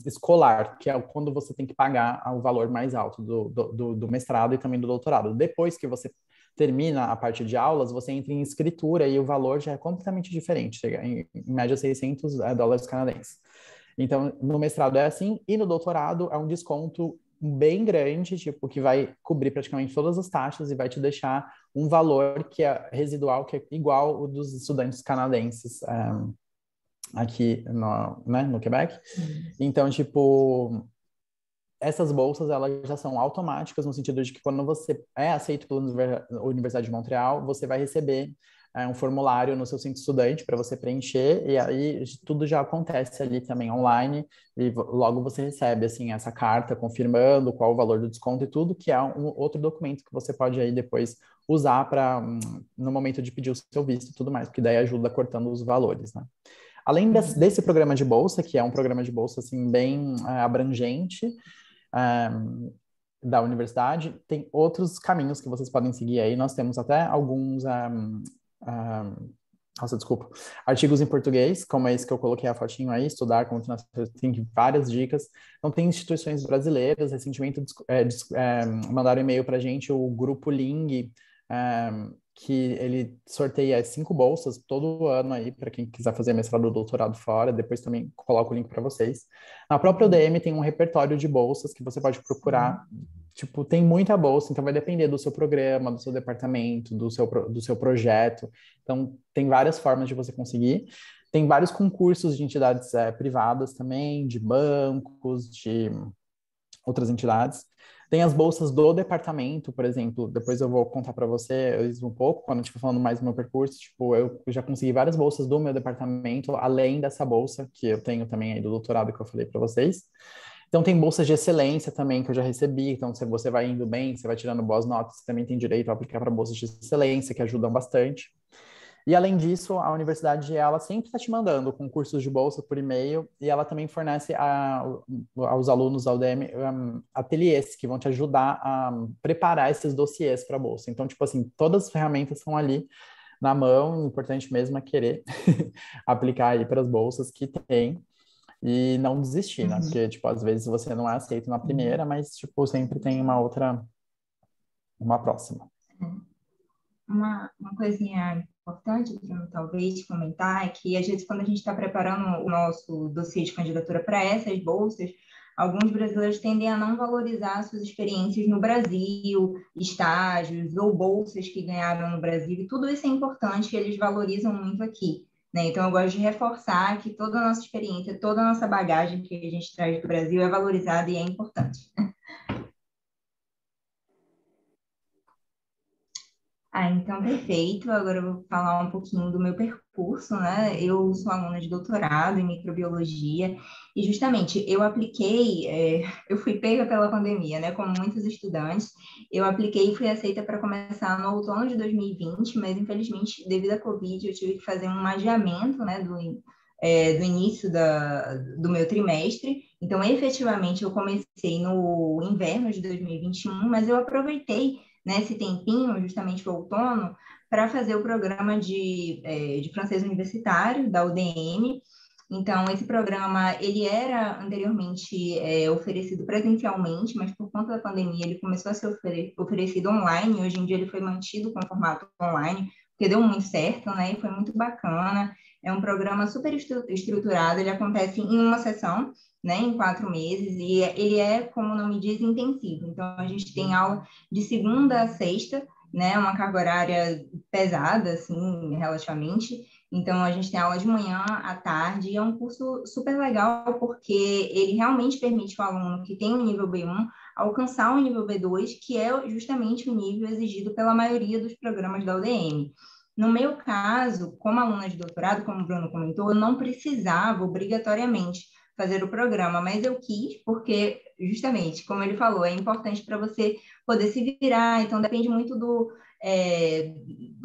escolar, que é quando você tem que pagar o valor mais alto do mestrado e também do doutorado. Depois que você termina a parte de aulas, você entra em escritura e o valor já é completamente diferente, chega em média $600 canadenses. Então, no mestrado é assim, e no doutorado é um desconto bem grande, tipo, que vai cobrir praticamente todas as taxas e vai te deixar um valor que é residual, que é igual o dos estudantes canadenses aqui no Quebec. Então, tipo, essas bolsas, elas já são automáticas no sentido de que quando você é aceito pela Universidade de Montreal, você vai receber um formulário no seu centro estudante para você preencher, e aí tudo já acontece ali também online, e logo você recebe, assim, essa carta confirmando qual o valor do desconto e tudo, que é um outro documento que você pode aí depois usar para no momento de pedir o seu visto e tudo mais, porque daí ajuda cortando os valores, né? Além desse programa de bolsa, que é um programa de bolsa assim, bem abrangente da universidade, tem outros caminhos que vocês podem seguir aí. Nós temos até alguns artigos em português, como esse que eu coloquei a fotinho aí, estudar como tem várias dicas. Então, tem instituições brasileiras, recentemente mandaram e-mail para a gente, o Grupo Ling, que ele sorteia 5 bolsas todo ano aí para quem quiser fazer mestrado ou doutorado fora. Depois também coloco o link para vocês. Na própria UDM tem um repertório de bolsas que você pode procurar. Tipo, tem muita bolsa, então vai depender do seu programa, do seu departamento, do seu projeto. Então, tem várias formas de você conseguir. Tem vários concursos de entidades privadas também, de bancos, de outras entidades. Tem as bolsas do departamento, por exemplo, depois eu vou contar para vocês um pouco, quando eu estiver falando mais do meu percurso, tipo, eu já consegui várias bolsas do meu departamento, além dessa bolsa que eu tenho também aí do doutorado que eu falei para vocês. Então, tem bolsas de excelência também que eu já recebi. Então, se você vai indo bem, você vai tirando boas notas, você também tem direito a aplicar para bolsas de excelência, que ajudam bastante. E, além disso, a universidade, ela sempre está te mandando concursos de bolsa por e-mail, e ela também fornece aos alunos da UDM ateliês que vão te ajudar a preparar esses dossiês para a bolsa. Então, tipo assim, todas as ferramentas estão ali na mão, o importante mesmo é querer aplicar aí para as bolsas que tem. E não desistir, né? Porque, tipo, às vezes você não é aceito na primeira, mas, tipo, sempre tem uma outra uma próxima. Uma coisinha importante, Bruno, talvez comentar, é que, às vezes, quando a gente está preparando o nosso dossiê de candidatura para essas bolsas, alguns brasileiros tendem a não valorizar suas experiências no Brasil, estágios ou bolsas que ganharam no Brasil, e tudo isso é importante, eles valorizam muito aqui, né? Então, eu gosto de reforçar que toda a nossa experiência, toda a nossa bagagem que a gente traz do Brasil é valorizada e é importante. Então, perfeito. Agora eu vou falar um pouquinho do meu percurso, né? Eu sou aluna de doutorado em microbiologia e, justamente, eu fui pega pela pandemia, né? Como muitos estudantes, eu apliquei e fui aceita para começar no outono de 2020, mas, infelizmente, devido à Covid, eu tive que fazer um adiamento, né? Do início do meu trimestre. Então, efetivamente, eu comecei no inverno de 2021, mas eu aproveitei nesse tempinho, justamente o outono, para fazer o programa de francês universitário da UDM. Então, esse programa, ele era anteriormente oferecido presencialmente, mas por conta da pandemia ele começou a ser oferecido online. Hoje em dia ele foi mantido com formato online, porque deu muito certo, né? E foi muito bacana. É um programa super estruturado, ele acontece em uma sessão, né, em 4 meses, e ele é, como o nome diz, intensivo. Então, a gente tem aula de segunda a sexta, né, uma carga horária pesada, assim, relativamente. Então, a gente tem aula de manhã, à tarde, e é um curso super legal, porque ele realmente permite ao aluno que tem o nível B1 alcançar o nível B2, que é justamente o nível exigido pela maioria dos programas da UDM. No meu caso, como aluna de doutorado, como o Bruno comentou, eu não precisava obrigatoriamente fazer o programa, mas eu quis porque, justamente, como ele falou, é importante para você poder se virar, então depende muito do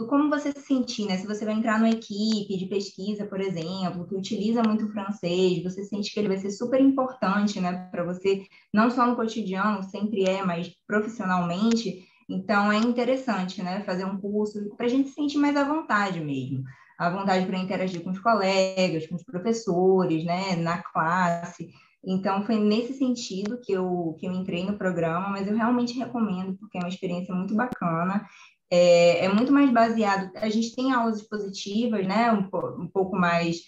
como você se sentir, né? Se você vai entrar numa equipe de pesquisa, por exemplo, que utiliza muito o francês, você sente que ele vai ser super importante, né, para você, não só no cotidiano, sempre mas profissionalmente. Então, é interessante, né, fazer um curso para a gente se sentir mais à vontade mesmo. À vontade para interagir com os colegas, com os professores, né, na classe. Então, foi nesse sentido que eu entrei no programa, mas eu realmente recomendo, porque é uma experiência muito bacana. É muito mais baseado... A gente tem aulas expositivas, né, um pouco mais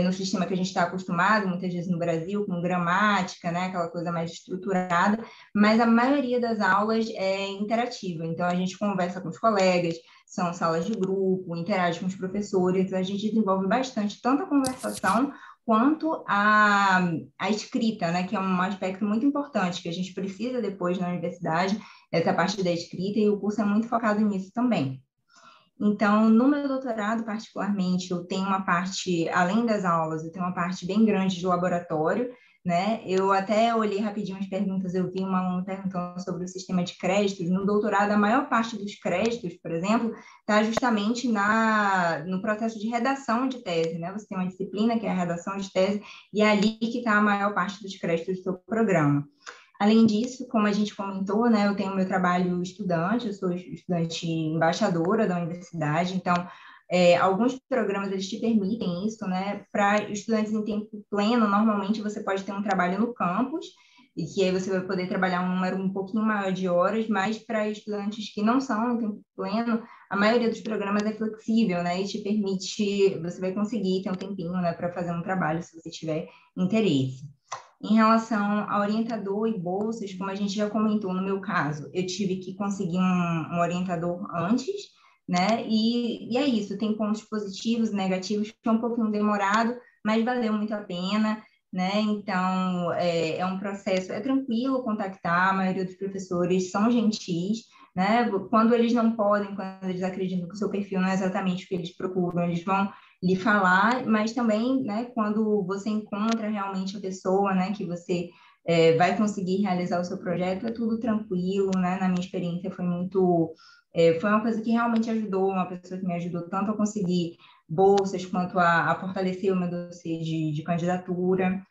no sistema que a gente está acostumado, muitas vezes no Brasil, com gramática, né, aquela coisa mais estruturada, mas a maioria das aulas é interativa. Então, a gente conversa com os colegas, são salas de grupo, interage com os professores, a gente desenvolve bastante tanto a conversação quanto a escrita, né, que é um aspecto muito importante, que a gente precisa depois na universidade, essa parte da escrita, e o curso é muito focado nisso também. Então, no meu doutorado, particularmente, eu tenho uma parte, além das aulas, eu tenho uma parte bem grande de laboratório, né? Eu até olhei rapidinho as perguntas, eu vi uma aluna perguntando sobre o sistema de créditos. No doutorado, a maior parte dos créditos, por exemplo, está justamente no processo de redação de tese, né? Você tem uma disciplina que é a redação de tese, e é ali que está a maior parte dos créditos do seu programa. Além disso, como a gente comentou, né, eu tenho meu trabalho estudante, eu sou estudante embaixadora da universidade, então, alguns programas, eles te permitem isso, né, para estudantes em tempo pleno, normalmente você pode ter um trabalho no campus, e que aí você vai poder trabalhar um número um pouquinho maior de horas, mas para estudantes que não são em tempo pleno, a maioria dos programas é flexível, né, e te permite, você vai conseguir ter um tempinho, né, para fazer um trabalho, se você tiver interesse. Em relação a orientador e bolsas, como a gente já comentou, no meu caso, eu tive que conseguir um orientador antes, né? E é isso, tem pontos positivos e negativos, que é um pouquinho demorado, mas valeu muito a pena, né? Então, é um processo, é tranquilo contactar, a maioria dos professores são gentis, né? Quando eles não podem, quando eles acreditam que o seu perfil não é exatamente o que eles procuram, eles vão lhe falar, mas também, né, quando você encontra realmente a pessoa, né, que você vai conseguir realizar o seu projeto, é tudo tranquilo, né? Na minha experiência foi uma coisa que realmente ajudou, uma pessoa que me ajudou tanto a conseguir bolsas quanto a fortalecer o meu dossiê de candidatura.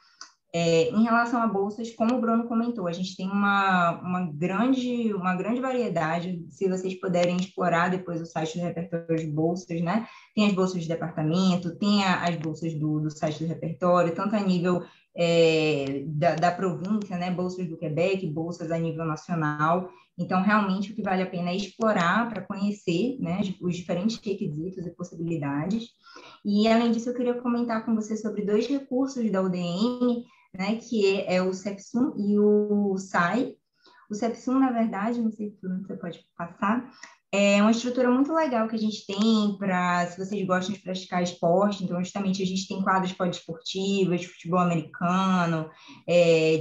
Em relação a bolsas, como o Bruno comentou, a gente tem uma grande variedade, se vocês puderem explorar depois o site do repertório de bolsas, né? Tem as bolsas de departamento, tem as bolsas do site do repertório, tanto a nível da província, né? Bolsas do Quebec, bolsas a nível nacional. Então, realmente, o que vale a pena é explorar para conhecer, né, os diferentes requisitos e possibilidades. E, além disso, eu queria comentar com você sobre 2 recursos da UDM, né, que é o CEPSUM e o SAI. O CEPSUM, na verdade, não sei se você pode passar, é uma estrutura muito legal que a gente tem para, se vocês gostam de praticar esporte, então, justamente, a gente tem quadras poliesportivas, de futebol americano,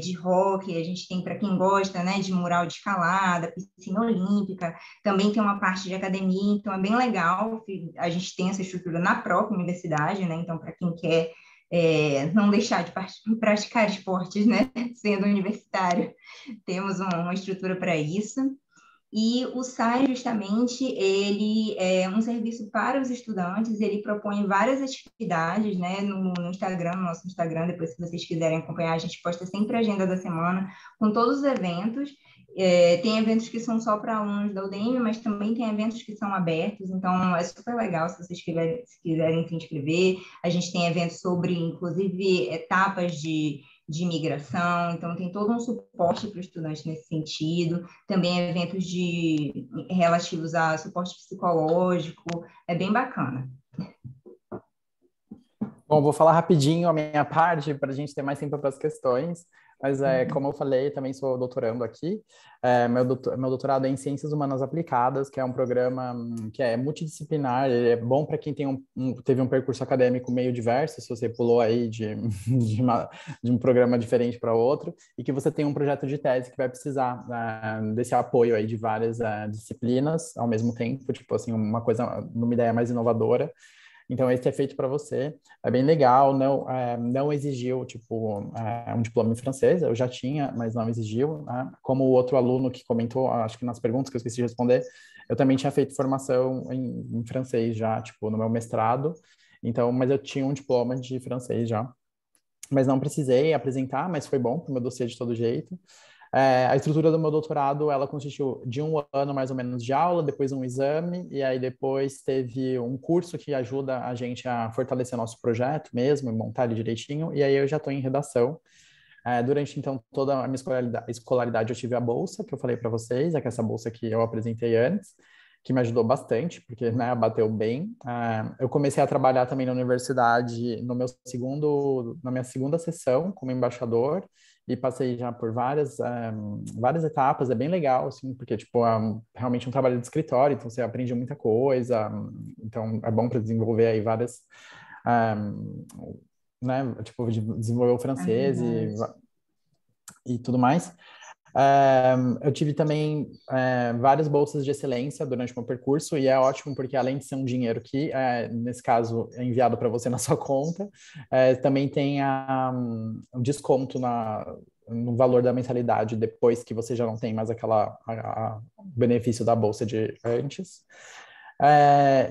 de hóquei, a gente tem para quem gosta, né, de mural de escalada, piscina olímpica, também tem uma parte de academia, então é bem legal, a gente tem essa estrutura na própria universidade, né, então, para quem quer não deixar de praticar esportes, né, sendo universitário, temos uma estrutura para isso. E o SAI, justamente, ele é um serviço para os estudantes, ele propõe várias atividades, né, no Instagram, no nosso Instagram, depois, se vocês quiserem acompanhar, a gente posta sempre a agenda da semana, com todos os eventos. Tem eventos que são só para alunos da UDM, mas também tem eventos que são abertos, então é super legal se vocês quiserem se inscrever. A gente tem eventos sobre, inclusive, etapas de imigração, então tem todo um suporte para o estudante nesse sentido, também eventos relativos a suporte psicológico, é bem bacana. Bom, vou falar rapidinho a minha parte para a gente ter mais tempo para as questões, mas como eu falei, também sou doutorando aqui. Meu doutorado é em Ciências Humanas Aplicadas, que é um programa que é multidisciplinar, ele é bom para quem teve um percurso acadêmico meio diverso, se você pulou aí de um programa diferente para outro, e que você tem um projeto de tese que vai precisar desse apoio aí de várias disciplinas ao mesmo tempo, tipo assim, uma ideia mais inovadora. Então, esse é feito para você, é bem legal, não exigiu, tipo, um diploma em francês, eu já tinha, mas não exigiu, né? Como o outro aluno que comentou, acho que nas perguntas que eu esqueci de responder, eu também tinha feito formação em francês já, tipo, no meu mestrado, então, mas eu tinha um diploma de francês já, mas não precisei apresentar, mas foi bom para o meu dossiê de todo jeito. A estrutura do meu doutorado, ela consistiu de 1 ano mais ou menos de aula, depois um exame, e aí depois teve um curso que ajuda a gente a fortalecer nosso projeto mesmo, montar ele direitinho, e aí eu já estou em redação. Durante, então, toda a minha escolaridade eu tive a bolsa, que eu falei para vocês, que é essa bolsa que eu apresentei antes, que me ajudou bastante, porque, né, bateu bem. Eu comecei a trabalhar também na universidade na minha segunda sessão como embaixador, e passei já por várias etapas, é bem legal, assim, porque, tipo, é realmente um trabalho de escritório, então você aprende muita coisa, então é bom para desenvolver aí várias, né, tipo, desenvolver o francês e tudo mais. Eu tive também várias bolsas de excelência durante o meu percurso, e é ótimo porque, além de ser um dinheiro que, nesse caso, é enviado para você na sua conta, também tem um desconto no valor da mensalidade depois que você já não tem mais o benefício da bolsa de antes.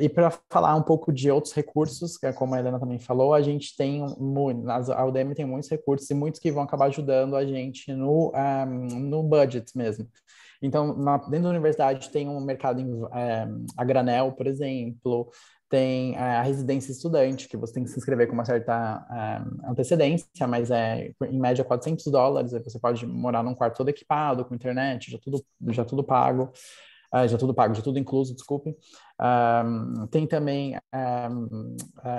E para falar um pouco de outros recursos, que é como a Helena também falou, a gente tem a UDM tem muitos recursos e muitos que vão acabar ajudando a gente no budget mesmo. Então, dentro da universidade tem um mercado a granel, por exemplo, tem a residência estudante, que você tem que se inscrever com uma certa antecedência, mas em média $400, aí você pode morar num quarto todo equipado, com internet, já tudo pago. Já tudo incluso, desculpe. Tem também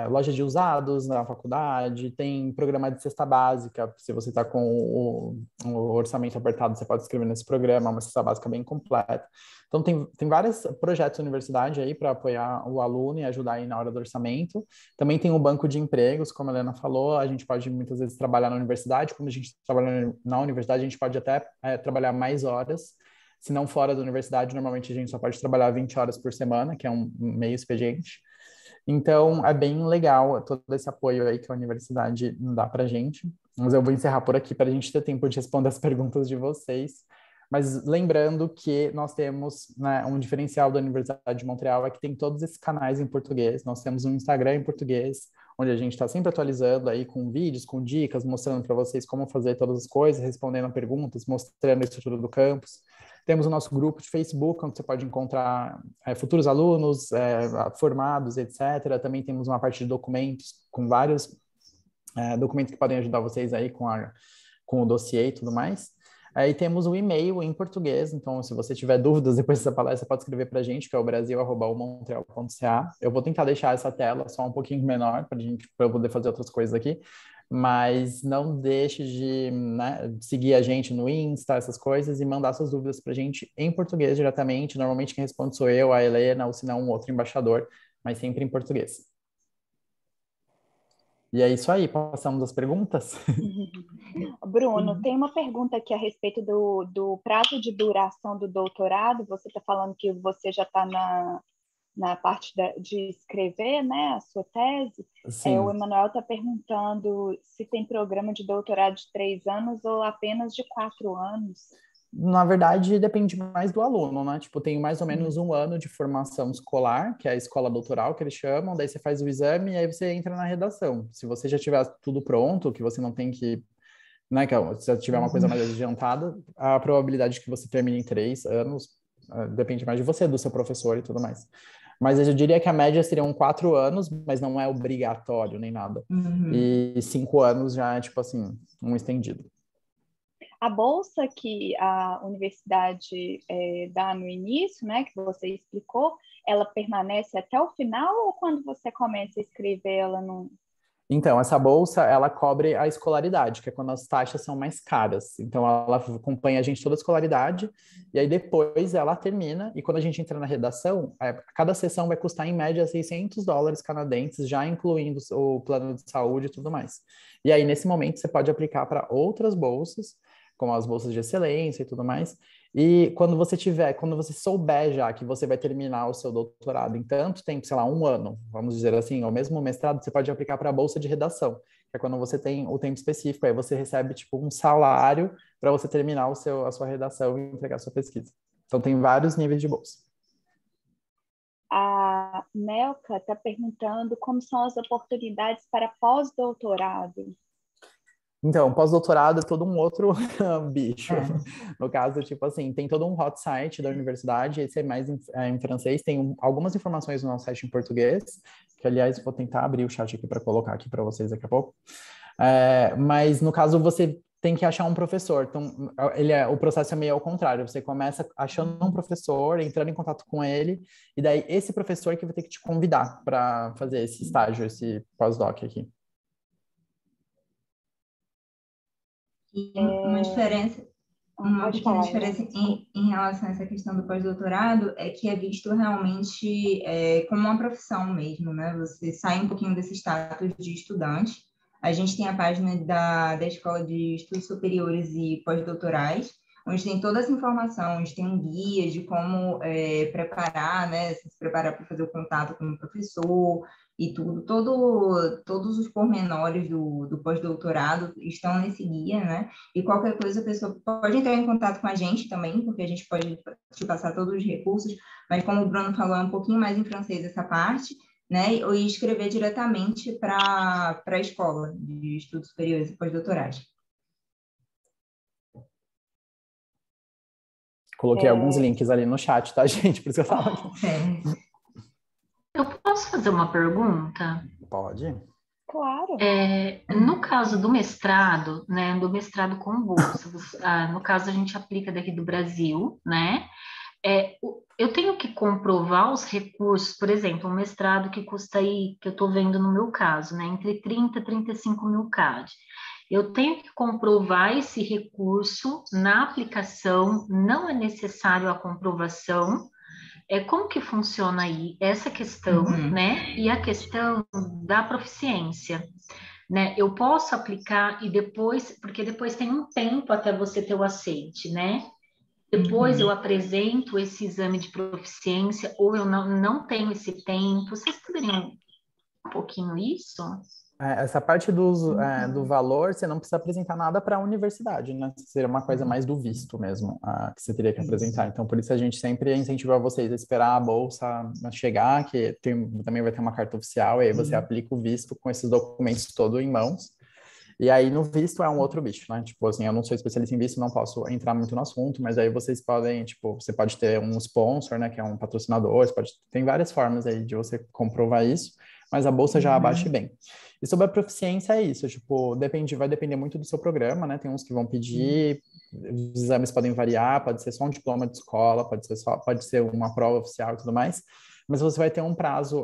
loja de usados na faculdade, tem programa de cesta básica, se você está com o orçamento apertado, você pode escrever nesse programa, uma cesta básica bem completa. Então, tem vários projetos da universidade aí para apoiar o aluno e ajudar aí na hora do orçamento. Também tem o banco de empregos, como a Helena falou, a gente pode muitas vezes trabalhar na universidade, quando a gente trabalha na universidade, a gente pode até trabalhar mais horas. Se não fora da universidade, normalmente a gente só pode trabalhar 20 horas por semana, que é um meio expediente. Então, é bem legal todo esse apoio aí que a universidade dá para a gente. Mas eu vou encerrar por aqui para a gente ter tempo de responder as perguntas de vocês. Mas lembrando que nós temos, né, um diferencial da Universidade de Montreal é que tem todos esses canais em português. Nós temos um Instagram em português, onde a gente está sempre atualizando aí com vídeos, com dicas, mostrando para vocês como fazer todas as coisas, respondendo a perguntas, mostrando a estrutura do campus. Temos o nosso grupo de Facebook, onde você pode encontrar futuros alunos, formados, etc. Também temos uma parte de documentos com vários documentos que podem ajudar vocês aí com o dossiê e tudo mais. Aí temos o e-mail em português, então se você tiver dúvidas depois dessa palestra, pode escrever para a gente, que é o brasil@umontreal.ca. Eu vou tentar deixar essa tela só um pouquinho menor para eu poder fazer outras coisas aqui, mas não deixe de, né, seguir a gente no Insta, essas coisas, e mandar suas dúvidas para a gente em português diretamente. Normalmente quem responde sou eu, a Helena, ou se não um outro embaixador, mas sempre em português. E é isso aí, passamos as perguntas? Bruno, tem uma pergunta aqui a respeito do prazo de duração do doutorado. Você está falando que você já está na parte de escrever, né, a sua tese. Sim. O Emanuel está perguntando se tem programa de doutorado de 3 anos ou apenas de 4 anos. Na verdade, depende mais do aluno, né? Tipo, tem mais ou menos 1 ano de formação escolar, que é a escola doutoral, que eles chamam, daí você faz o exame e aí você entra na redação. Se você já tiver tudo pronto, que você não tem que, né, que se você tiver uma coisa mais adiantada, a probabilidade de que você termine em 3 anos depende mais de você, do seu professor e tudo mais. Mas eu diria que a média seriam 4 anos, mas não é obrigatório nem nada. E 5 anos já é, tipo assim, um estendido. A bolsa que a universidade dá no início, né, que você explicou, ela permanece até o final ou quando você começa a escrever ela não? Então, essa bolsa, ela cobre a escolaridade, que é quando as taxas são mais caras. Então, ela acompanha a gente toda a escolaridade, e aí depois ela termina, e quando a gente entra na redação, cada sessão vai custar em média $600 canadenses, já incluindo o plano de saúde e tudo mais. E aí, nesse momento, você pode aplicar para outras bolsas, como as bolsas de excelência e tudo mais. E quando você souber já que você vai terminar o seu doutorado em tanto tempo, sei lá, 1 ano, vamos dizer assim, ou mesmo mestrado, você pode aplicar para a bolsa de redação, que é quando você tem o tempo específico, aí você recebe tipo um salário para você terminar a sua redação e entregar a sua pesquisa. Então tem vários níveis de bolsa. A Nelka está perguntando como são as oportunidades para pós-doutorado. Então, pós-doutorado é todo um outro bicho. No caso, tipo assim, tem todo um hot site da universidade, esse é mais em francês, tem algumas informações no nosso site em português, que, aliás, vou tentar abrir o chat aqui para colocar aqui para vocês daqui a pouco. Mas, no caso, você tem que achar um professor. Então, o processo é meio ao contrário. Você começa achando um professor, entrando em contato com ele, e daí esse professor que vai ter que te convidar para fazer esse estágio, esse pós-doc aqui. E uma diferença, pequena diferença em relação a essa questão do pós-doutorado é que é visto realmente como uma profissão mesmo, né? Você sai um pouquinho desse status de estudante. A gente tem a página da Escola de Estudos Superiores e Pós-Doutorais, onde tem toda essa informação, onde tem um guia de como preparar, né? Se preparar para fazer o contato com o professor e tudo. Todos os pormenores do pós-doutorado estão nesse guia, né? E qualquer coisa a pessoa pode entrar em contato com a gente também, porque a gente pode te passar todos os recursos, mas como o Bruno falou, é um pouquinho mais em francês essa parte, né? E escrever diretamente para a escola de estudos superiores e pós-doutorais. Coloquei alguns links ali no chat, tá, gente? Por isso que eu tava aqui. Eu posso fazer uma pergunta? Pode. Claro. No caso do mestrado, né, do mestrado com bolsa, no caso a gente aplica daqui do Brasil, né, eu tenho que comprovar os recursos, por exemplo, um mestrado que custa aí, que eu estou vendo no meu caso, né, entre 30 e 35 mil CAD. Eu tenho que comprovar esse recurso na aplicação, não é necessário a comprovação. Como que funciona aí essa questão, né? E a questão da proficiência, né? Eu posso aplicar e depois, porque depois tem um tempo até você ter o aceite, né? Depois eu apresento esse exame de proficiência ou eu não tenho esse tempo. Vocês poderiam um pouquinho isso? Essa parte do valor, você não precisa apresentar nada para a universidade, né? Seria uma coisa mais do visto mesmo, que você teria que apresentar. Então, por isso a gente sempre incentiva vocês a esperar a bolsa chegar, que também vai ter uma carta oficial, e aí você aplica o visto com esses documentos todos em mãos. E aí, no visto, é um outro bicho, né? Tipo assim, eu não sou especialista em visto, não posso entrar muito no assunto, mas aí vocês podem, tipo, você pode ter um sponsor, né? Que é um patrocinador, tem várias formas aí de você comprovar isso, mas a bolsa já abate bem. E sobre a proficiência é isso, tipo, vai depender muito do seu programa, né? Tem uns que vão pedir, os exames podem variar, pode ser só um diploma de escola, pode ser uma prova oficial e tudo mais, mas você vai ter um prazo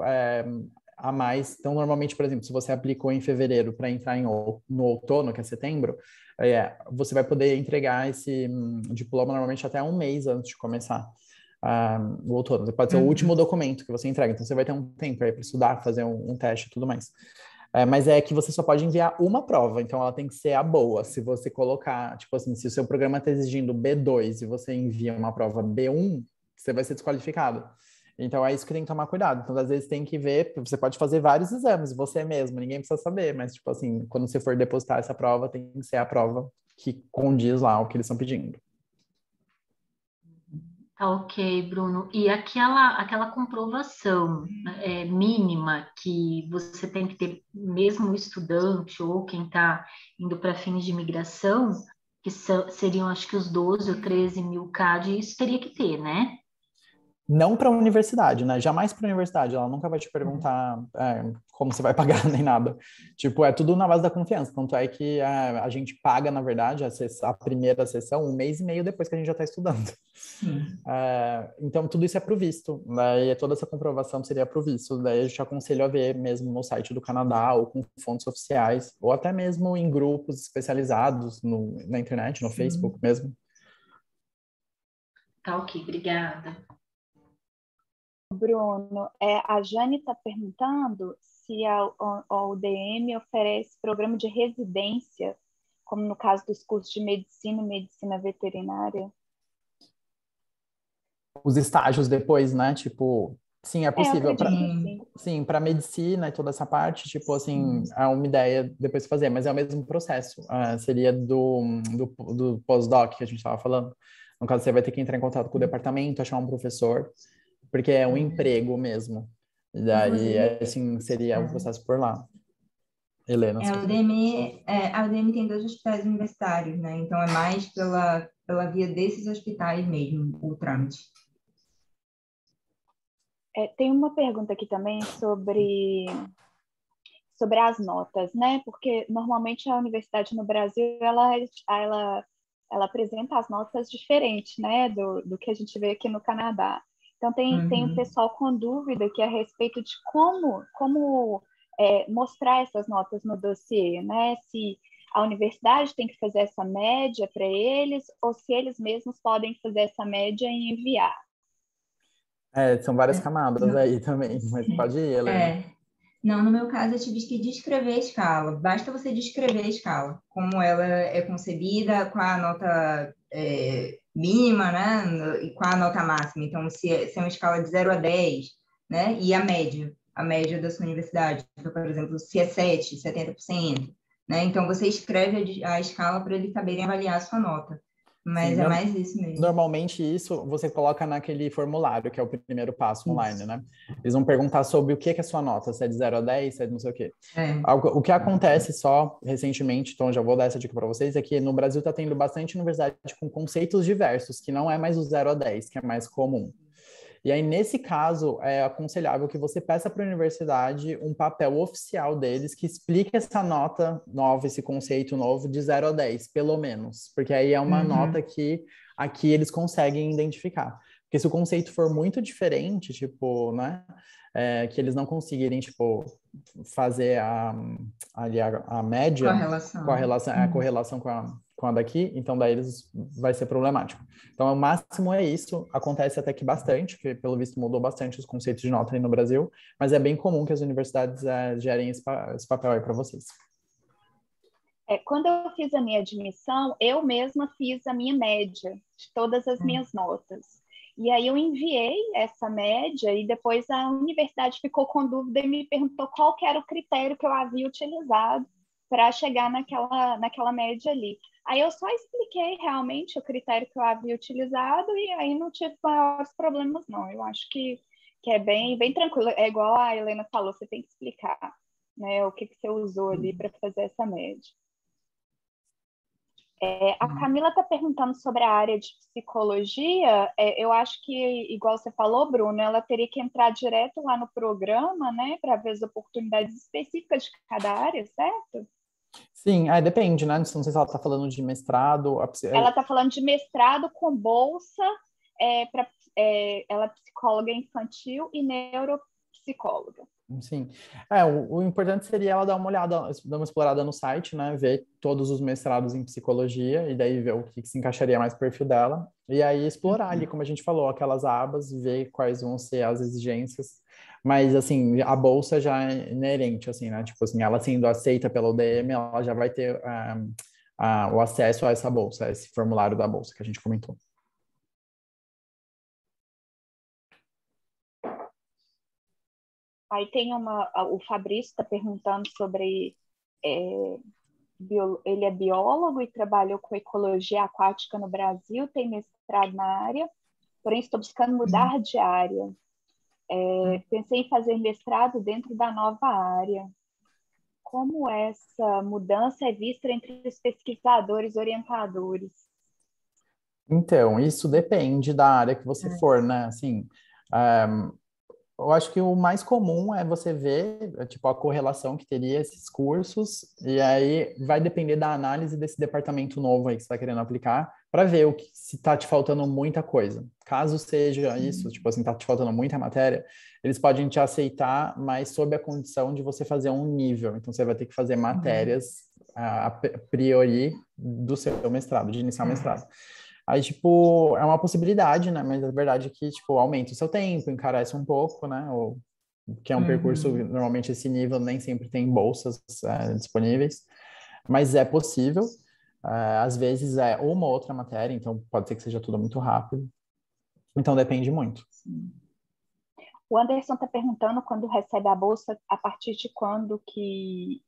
a mais. Então, normalmente, por exemplo, se você aplicou em fevereiro para entrar no outono, que é setembro, você vai poder entregar esse diploma normalmente até um mês antes de começar o outono. Pode ser o último documento que você entrega, então você vai ter um tempo aí para estudar, fazer um teste e tudo mais. Mas é que você só pode enviar uma prova, então ela tem que ser a boa. Se você colocar, tipo assim, se o seu programa está exigindo B2 e você envia uma prova B1, você vai ser desqualificado. Então é isso que tem que tomar cuidado. Então, às vezes tem que ver, você pode fazer vários exames, você mesmo, ninguém precisa saber, mas, tipo assim, quando você for depositar essa prova, tem que ser a prova que condiz lá o que eles estão pedindo. Tá ok, Bruno. E aquela comprovação mínima que você tem que ter, mesmo o estudante ou quem está indo para fins de imigração, que seriam acho que os 12 ou 13 mil CAD, isso teria que ter, né? Não para a universidade, né? Jamais para a universidade. Ela nunca vai te perguntar como você vai pagar nem nada. Tipo, é tudo na base da confiança. Tanto é que a gente paga, na verdade, a primeira sessão um mês e meio depois que a gente já está estudando. Então, tudo isso é pro visto. Né? E toda essa comprovação seria pro visto. Daí a gente aconselho a ver mesmo no site do Canadá ou com fontes oficiais, ou até mesmo em grupos especializados na internet, no Facebook mesmo. Tá ok, obrigada. Bruno, a Jane está perguntando se a UDM oferece programa de residência, como no caso dos cursos de medicina e medicina veterinária. Os estágios depois, né? Tipo, sim, é possível. Sim, para medicina e toda essa parte, tipo, assim, é uma ideia depois de fazer, mas é o mesmo processo. Seria do pós-doc que a gente estava falando. No caso, você vai ter que entrar em contato com o departamento, achar um professor, porque é um emprego mesmo. E daí, assim, seria um processo por lá. Helena. A UDM tem 2 hospitais universitários, né? Então é mais pela via desses hospitais mesmo, o trâmite. Tem uma pergunta aqui também sobre as notas, né? Porque normalmente a universidade no Brasil ela apresenta as notas diferentes, né? Do que a gente vê aqui no Canadá. Então tem um pessoal com dúvida que é a respeito de como mostrar essas notas no dossiê, né? Se a universidade tem que fazer essa média para eles ou se eles mesmos podem fazer essa média e enviar. São várias camadas aí também, mas pode ir, Helena. Não, no meu caso, eu tive que descrever a escala. Basta você descrever a escala, como ela é concebida, qual a nota mínima, né? E qual a nota máxima. Então, se é uma escala de 0 a 10, né? E a média da sua universidade. Então, por exemplo, se é 7, 70%, né? Então, você escreve a escala para eles saberem avaliar a sua nota. Mas Sim, é mais isso mesmo. Normalmente isso você coloca naquele formulário, que é o primeiro passo online, né? Eles vão perguntar sobre o que é a sua nota, se é de 0 a 10, se é de não sei o quê. O que acontece só recentemente, então já vou dar essa dica para vocês, é que no Brasil está tendo bastante universidade com conceitos diversos, que não é mais o 0 a 10, que é mais comum. E aí, nesse caso, é aconselhável que você peça para a universidade um papel oficial deles que explique essa nota nova, esse conceito novo de 0 a 10, pelo menos. Porque aí é uma nota que aqui eles conseguem identificar. Porque se o conceito for muito diferente, tipo, né? Que eles não conseguirem, tipo, fazer a média, a correlação com a daqui, então daí vai ser problemático. Então, o máximo é isso, acontece até que bastante, que pelo visto mudou bastante os conceitos de nota aí no Brasil, mas é bem comum que as universidades gerem esse papel aí para vocês. Quando eu fiz a minha admissão, eu mesma fiz a minha média de todas as minhas notas. E aí eu enviei essa média e depois a universidade ficou com dúvida e me perguntou qual que era o critério que eu havia utilizado para chegar naquela média ali. Aí eu só expliquei realmente o critério que eu havia utilizado e aí não tive maiores problemas, não. Eu acho que é bem tranquilo. É igual a Helena falou, você tem que explicar, né, o que você usou ali para fazer essa média. A Camila está perguntando sobre a área de psicologia. Eu acho que, igual você falou, Bruno, ela teria que entrar direto lá no programa, né, para ver as oportunidades específicas de cada área, certo? Sim, depende, né? Não sei se ela está falando de mestrado. Ela está falando de mestrado com bolsa, ela é psicóloga infantil e neuropsicóloga. Sim. O importante seria ela dar uma olhada, dar uma explorada no site, né? Ver todos os mestrados em psicologia e daí ver o que se encaixaria mais no perfil dela. E aí explorar ali, como a gente falou, aquelas abas, ver quais vão ser as exigências. Mas, assim, a bolsa já é inerente, assim, né? Tipo assim, ela sendo aceita pela UDM, ela já vai ter o acesso a essa bolsa, a esse formulário da bolsa que a gente comentou. Aí tem o Fabrício está perguntando sobre, ele é biólogo e trabalhou com ecologia aquática no Brasil, tem mestrado na área, porém estou buscando mudar de área. Pensei em fazer mestrado dentro da nova área. Como essa mudança é vista entre os pesquisadores orientadores? Então, isso depende da área que você for, né? Assim, eu acho que o mais comum é você ver, tipo, a correlação que teria esses cursos, e aí vai depender da análise desse departamento novo aí que você está querendo aplicar, para ver se está te faltando muita coisa. Caso seja isso, tipo assim, está te faltando muita matéria, eles podem te aceitar, mas sob a condição de você fazer um nível. Então, você vai ter que fazer matérias a priori do seu mestrado, de iniciar o mestrado. Aí, tipo, é uma possibilidade, né? Mas a verdade é que, tipo, aumenta o seu tempo, encarece um pouco, né? Que é um percurso, normalmente esse nível nem sempre tem bolsas disponíveis, mas é possível. Às vezes é uma ou outra matéria, então pode ser que seja tudo muito rápido. Então depende muito. O Anderson está perguntando quando recebe a bolsa, a partir de quando que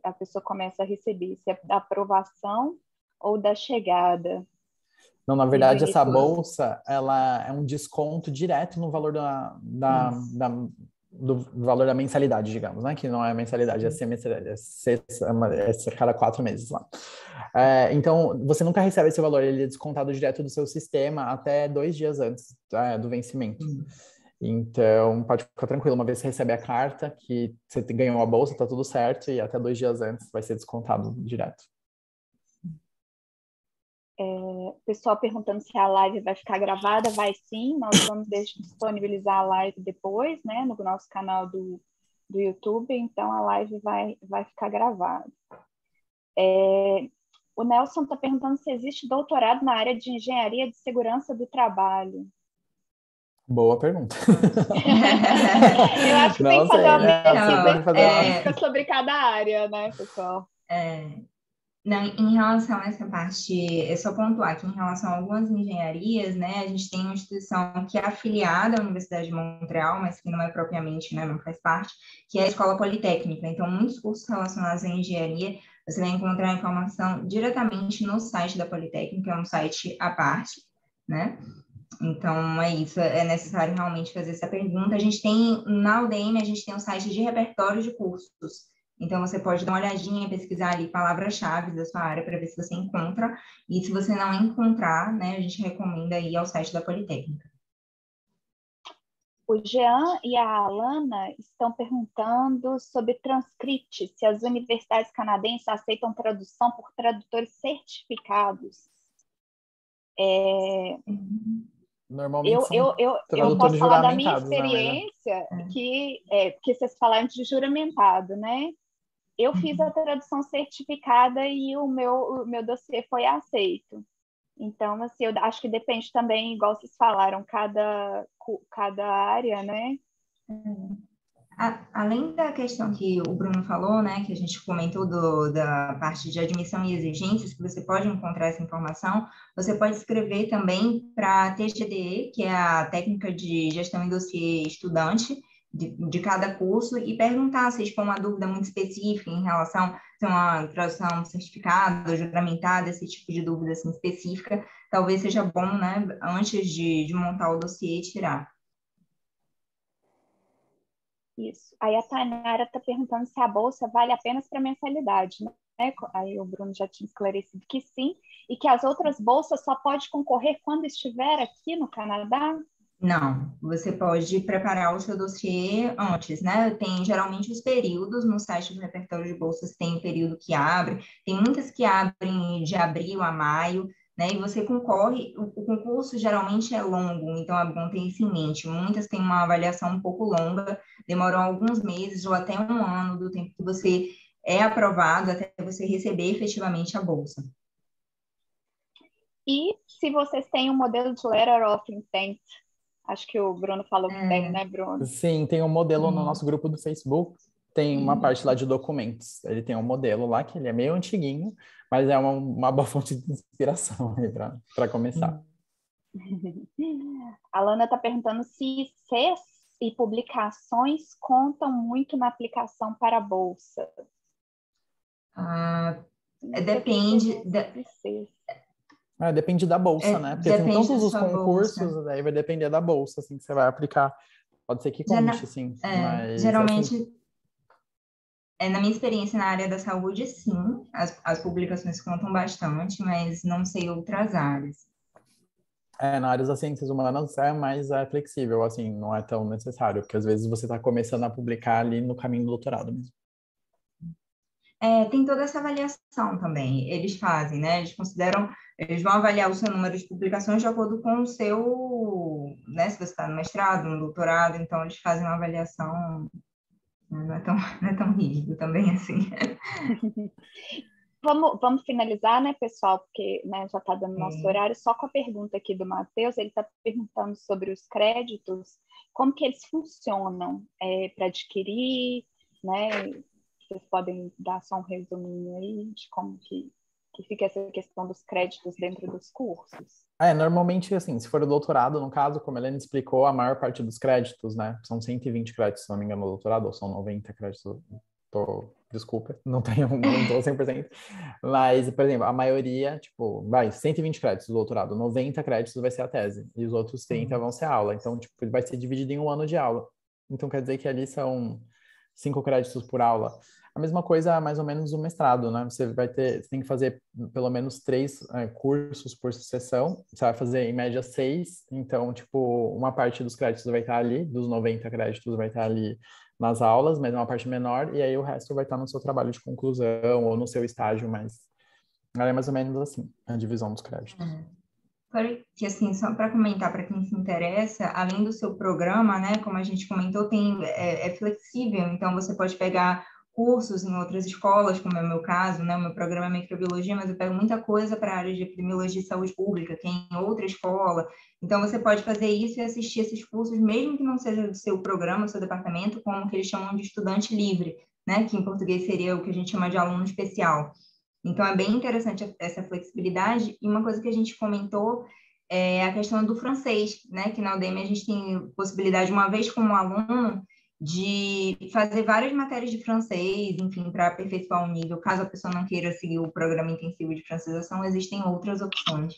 a pessoa começa a receber, se é da aprovação ou da chegada. Não, na verdade, essa bolsa, ela é um desconto direto no valor do valor da mensalidade, digamos, né? Que não é mensalidade, é semestral, é cada 4 meses lá. Então, você nunca recebe esse valor, ele é descontado direto do seu sistema até 2 dias antes do vencimento. Então, pode ficar tranquilo, uma vez que você recebe a carta que você ganhou a bolsa, tá tudo certo, e até 2 dias antes vai ser descontado direto. Pessoal perguntando se a live vai ficar gravada, vai sim, nós vamos disponibilizar a live depois, né, no nosso canal do YouTube, então a live vai ficar gravada. O Nelson está perguntando se existe doutorado na área de engenharia de segurança do trabalho. Boa pergunta. Eu acho que tem que fazer uma pesquisa sobre cada área, né, pessoal? Não, em relação a essa parte, é só pontuar que em relação a algumas engenharias, né, a gente tem uma instituição que é afiliada à Universidade de Montreal, mas que não é propriamente, né, não faz parte, que é a Escola Politécnica. Então, muitos cursos relacionados à engenharia, você vai encontrar a informação diretamente no site da Politécnica, é um site à parte, né? Então, é isso, é necessário realmente fazer essa pergunta. A gente tem, na UDM, a gente tem um site de repertório de cursos. Então, você pode dar uma olhadinha, pesquisar ali palavras-chave da sua área para ver se você encontra. E se você não encontrar, né, a gente recomenda ir ao site da Politécnica. O Jean e a Alana estão perguntando sobre transcript, se as universidades canadenses aceitam tradução por tradutores certificados. Normalmente eu posso falar da minha experiência, que vocês falaram de juramentado, né? Eu fiz a tradução certificada e o meu dossiê foi aceito. Então, assim, eu acho que depende também, igual vocês falaram, cada área, né? Além da questão que o Bruno falou, né, que a gente comentou da parte de admissão e exigências, que você pode encontrar essa informação, você pode escrever também para a TGDE, que é a Técnica de Gestão em Dossiê Estudante, de cada curso, e perguntar se for uma dúvida muito específica em relação a uma tradução certificada, juramentada, esse tipo de dúvida assim, específica, talvez seja bom, né, antes de montar o dossiê, tirar. Isso. Aí a Tainara está perguntando se a bolsa vale apenas para mensalidade, Aí o Bruno já tinha esclarecido que sim, e que as outras bolsas só pode concorrer quando estiver aqui no Canadá? Não, você pode preparar o seu dossiê antes, né? Tem geralmente os períodos no site do repertório de bolsas, tem o período que abre, tem muitas que abrem de abril a maio, né? E você concorre, o concurso geralmente é longo, então é bom ter isso em mente. Muitas têm uma avaliação um pouco longa, demoram alguns meses ou até um ano do tempo que você é aprovado até você receber efetivamente a bolsa. E se vocês têm um modelo de Letter of Intent? Acho que o Bruno falou que tem, né, Bruno? Sim, tem um modelo no nosso grupo do Facebook, tem uma parte lá de documentos. Ele tem um modelo lá que ele é meio antiguinho, mas é uma boa fonte de inspiração aí para começar. A Lana está perguntando se ICs e publicações contam muito na aplicação para a bolsa. Depende... Depende da bolsa, né? Porque tem todos os concursos, bolsa. Daí vai depender da bolsa, assim, que você vai aplicar. Pode ser que conte, sim. Mas, geralmente, assim... na minha experiência na área da saúde, sim, as publicações contam bastante, mas não sei outras áreas. Na área das ciências humanas é mais flexível, assim, não é tão necessário, porque às vezes você está começando a publicar ali no caminho do doutorado mesmo. Tem toda essa avaliação também, eles fazem, né? Eles vão avaliar o seu número de publicações de acordo com o seu, né? Se você está no mestrado, no doutorado, então eles fazem uma avaliação, não é tão rígido também assim. Vamos finalizar, né, pessoal, porque, né, já está dando nosso horário, só com a pergunta aqui do Matheus. Ele está perguntando sobre os créditos, como que eles funcionam para adquirir, né? Vocês podem dar só um resuminho aí de como que fica essa questão dos créditos dentro dos cursos? Normalmente, assim, se for o doutorado, no caso, como a Helena explicou, a maior parte dos créditos, né, são 120 créditos, se não me engano, no doutorado, ou são 90 créditos, desculpa, não tô 100%, mas, por exemplo, a maioria, 120 créditos do doutorado, 90 créditos vai ser a tese, e os outros 30 vão ser a aula, então, vai ser dividido em um ano de aula. Então, quer dizer que ali são 5 créditos por aula. A mesma coisa, mais ou menos, o mestrado, né? Você tem que fazer pelo menos 3 cursos por sessão. Você vai fazer, em média, 6. Então, uma parte dos créditos vai estar ali, dos 90 créditos vai estar ali nas aulas, mas é uma parte menor. E aí o resto vai estar no seu trabalho de conclusão ou no seu estágio, mas é mais ou menos assim, a divisão dos créditos. Que assim, só para comentar para quem se interessa, além do seu programa, né, como a gente comentou, é flexível, então você pode pegar cursos em outras escolas, como é o meu caso, né, o meu programa é microbiologia, mas eu pego muita coisa para a área de epidemiologia e saúde pública, que é em outra escola, então você pode fazer isso e assistir esses cursos, mesmo que não seja do seu programa, do seu departamento, como o que eles chamam de estudante livre, né, que em português seria o que a gente chama de aluno especial. Então, é bem interessante essa flexibilidade. E uma coisa que a gente comentou é a questão do francês, né? Que na Udemy a gente tem possibilidade, uma vez como aluno, de fazer várias matérias de francês, enfim, para aperfeiçoar o nível. Caso a pessoa não queira seguir o programa intensivo de francização, existem outras opções.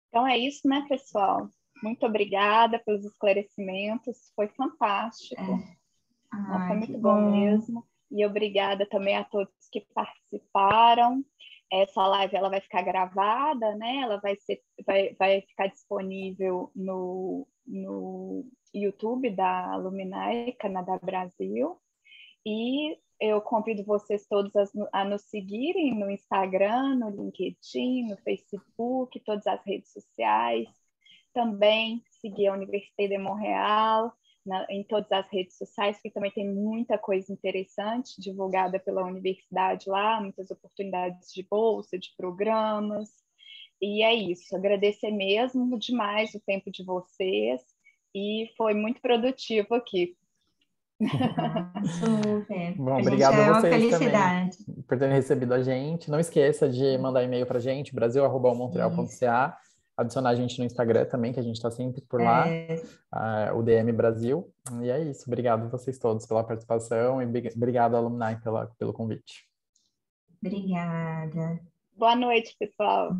Então, é isso, né, pessoal? Muito obrigada pelos esclarecimentos. Foi fantástico. Foi muito bom mesmo. E obrigada também a todos que participaram. Essa live ela vai ficar gravada, né? Ela vai ficar disponível no YouTube da Alumni Canadá Brasil. E eu convido vocês todos a nos seguirem no Instagram, no LinkedIn, no Facebook, todas as redes sociais. Também seguir a Université de Montréal em todas as redes sociais, porque também tem muita coisa interessante divulgada pela universidade lá, muitas oportunidades de bolsa, de programas. E é isso, agradecer mesmo demais o tempo de vocês e foi muito produtivo aqui. Super. Bom, obrigado a vocês felicidade também por terem recebido a gente. Não esqueça de mandar e-mail para a gente, brasil@montreal.ca. Adicionar a gente no Instagram também, que a gente está sempre por lá, o DM Brasil. E é isso. Obrigado a vocês todos pela participação e obrigado, Alumni, pelo convite. Obrigada. Boa noite, pessoal.